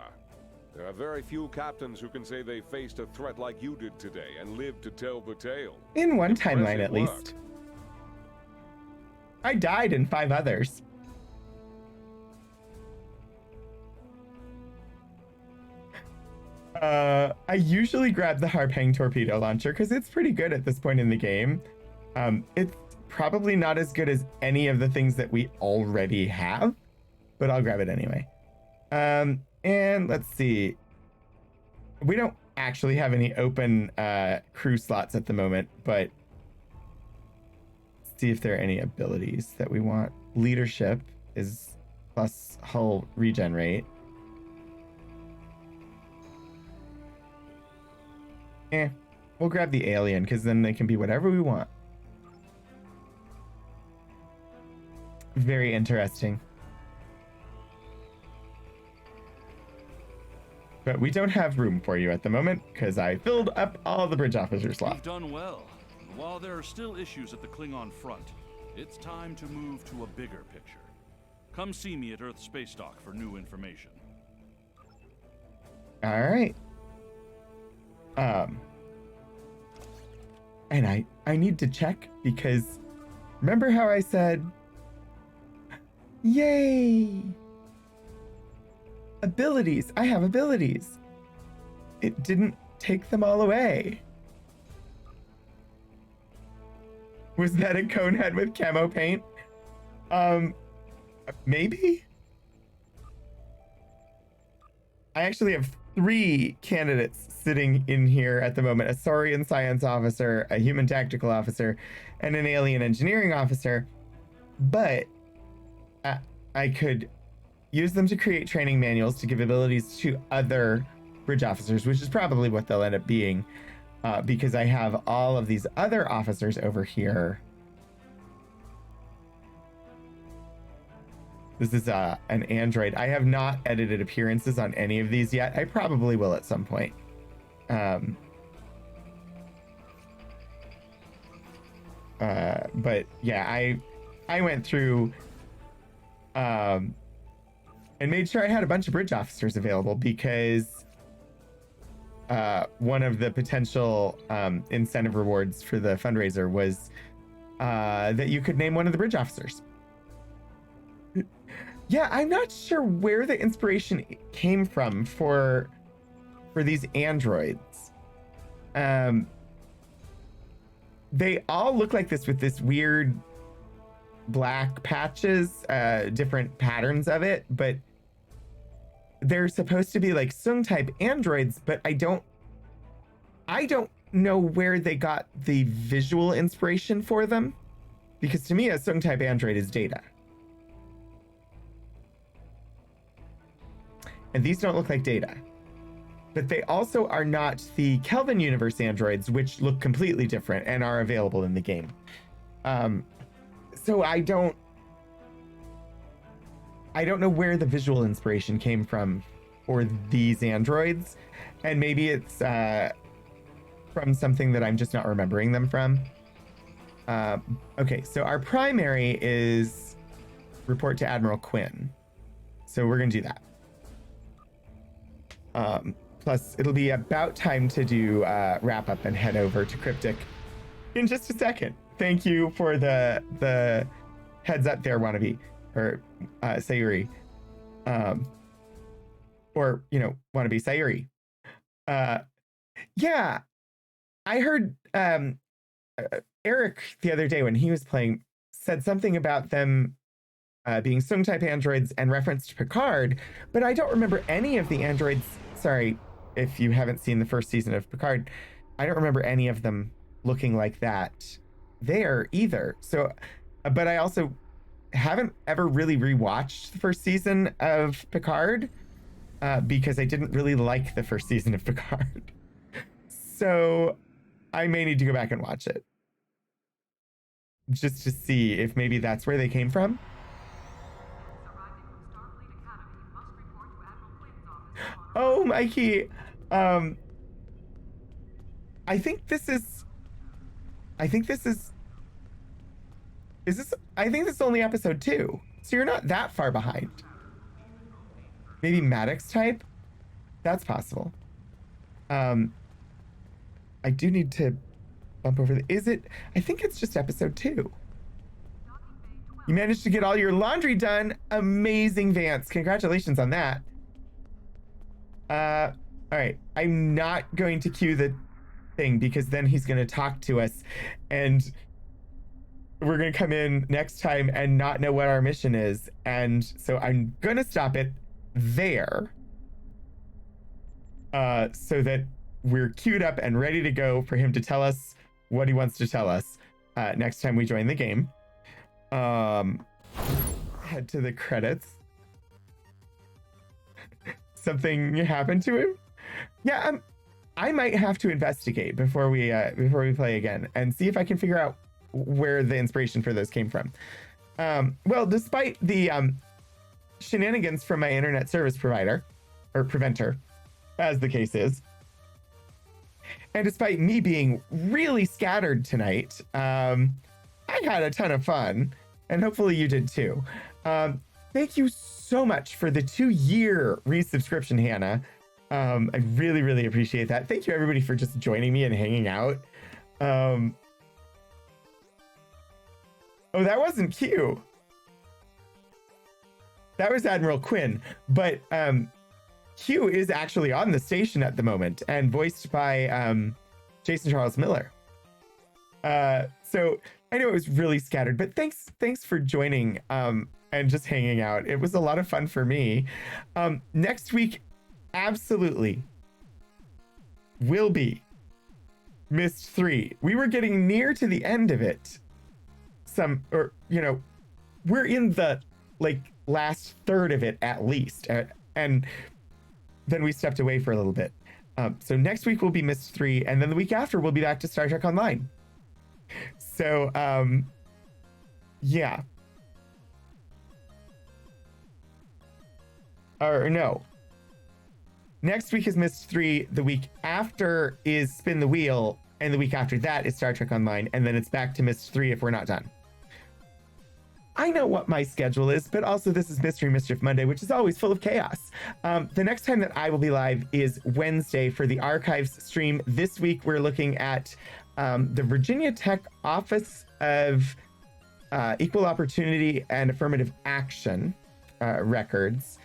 There are very few captains who can say they faced a threat like you did today and lived to tell the tale. In one timeline, Impressive at work. least. I died in 5 others. I usually grab the Harpang torpedo launcher because it's pretty good at this point in the game. It's probably not as good as any of the things that we already have, but I'll grab it anyway. And let's see. We don't actually have any open crew slots at the moment, but let's see if there are any abilities that we want. Leadership is plus hull regenerate. We'll grab the alien because then they can be whatever we want. Very interesting. But we don't have room for you at the moment because I filled up all the bridge officer slots. You've done well. And while there are still issues at the Klingon front, it's time to move to a bigger picture. Come see me at Earth Space Dock for new information. All right. And I need to check because remember how I said, yay, abilities. I have abilities. It didn't take them all away. Was that a cone head with camo paint? Maybe? I actually have 3 candidates sitting in here at the moment: a Saurian science officer, a human tactical officer, and an alien engineering officer. But I could use them to create training manuals to give abilities to other bridge officers, which is probably what they'll end up being, because I have all of these other officers over here. This is an android. I have not edited appearances on any of these yet. I probably will at some point. But yeah, I went through and made sure I had a bunch of bridge officers available because one of the potential incentive rewards for the fundraiser was that you could name one of the bridge officers. Yeah, I'm not sure where the inspiration came from for these androids. They all look like this with this weird black patches, different patterns of it, but they're supposed to be like Sung type androids, but I don't know where they got the visual inspiration for them, because to me a Sung type android is Data. And these don't look like Data. But they also are not the Kelvin Universe androids, which look completely different and are available in the game. So I don't know where the visual inspiration came from for these androids. And maybe it's from something that I'm just not remembering them from. Okay, so our primary is report to Admiral Quinn. So we're going to do that. Plus, it'll be about time to do wrap up and head over to Cryptic in just a second. Thank you for the heads up there, Wannabe, or Sayuri, or Wannabe Sayuri. Yeah, I heard Eric the other day when he was playing said something about them being Sung type androids and referenced Picard, but I don't remember any of the androids. Sorry if you haven't seen the first season of Picard, I don't remember any of them looking like that there either. So, but I also haven't ever really rewatched the first season of Picard because I didn't really like the first season of Picard. So I may need to go back and watch it just to see if maybe that's where they came from. Oh, Mikey. I think this is only episode 2. So you're not that far behind. Maybe Maddox type? That's possible. I do need to bump over I think it's just episode 2. You managed to get all your laundry done. Amazing, Vance. Congratulations on that. All right. I'm not going to cue the thing because then he's going to talk to us and we're going to come in next time and not know what our mission is. And so I'm going to stop it there so that we're queued up and ready to go for him to tell us what he wants to tell us next time we join the game. Head to the credits. Something happened to him? Yeah, I might have to investigate before we play again and see if I can figure out where the inspiration for those came from. Well, despite the shenanigans from my internet service provider, or preventer, as the case is, and despite me being really scattered tonight, I had a ton of fun, and hopefully you did too. Thank you so much for the 2-year resubscription, Hannah. I really, really appreciate that. Thank you, everybody, for just joining me and hanging out. Oh, that wasn't Q. That was Admiral Quinn. But Q is actually on the station at the moment and voiced by Jason Charles Miller. So I know it was really scattered, but thanks for joining and just hanging out. It was a lot of fun for me. Next week, absolutely, will be Myst 3. We were getting near to the end of it. We're in the last third of it at least. And then we stepped away for a little bit. So next week will be Myst 3, and then the week after we'll be back to Star Trek Online. So, yeah. Or no. Next week is Myst 3. The week after is Spin the Wheel, and the week after that is Star Trek Online, and then it's back to Myst 3 if we're not done. I know what my schedule is, but also this is Mystery Mischief Monday, which is always full of chaos. The next time that I will be live is Wednesday for the Archives stream. This week we're looking at the Virginia Tech Office of Equal Opportunity and Affirmative Action. records.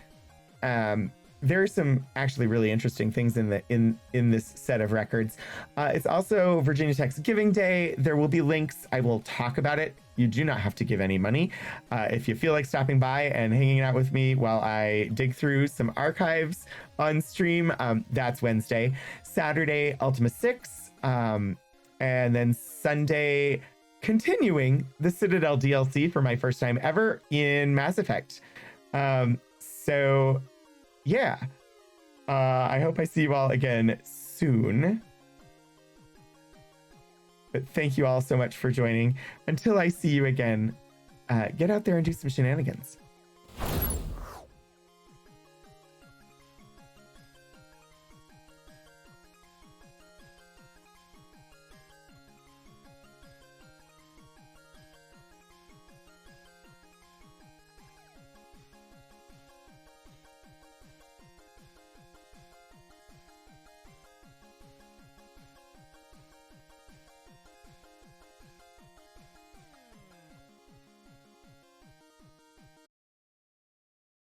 There are some actually really interesting things in this set of records. It's also Virginia Tech's Giving Day. There will be links. I will talk about it. You do not have to give any money. If you feel like stopping by and hanging out with me while I dig through some archives on stream, that's Wednesday. Saturday, Ultima 6. And then Sunday, continuing the Citadel DLC for my first time ever in Mass Effect. So yeah, I hope I see you all again soon. But thank you all so much for joining. Until I see you again, get out there and do some shenanigans.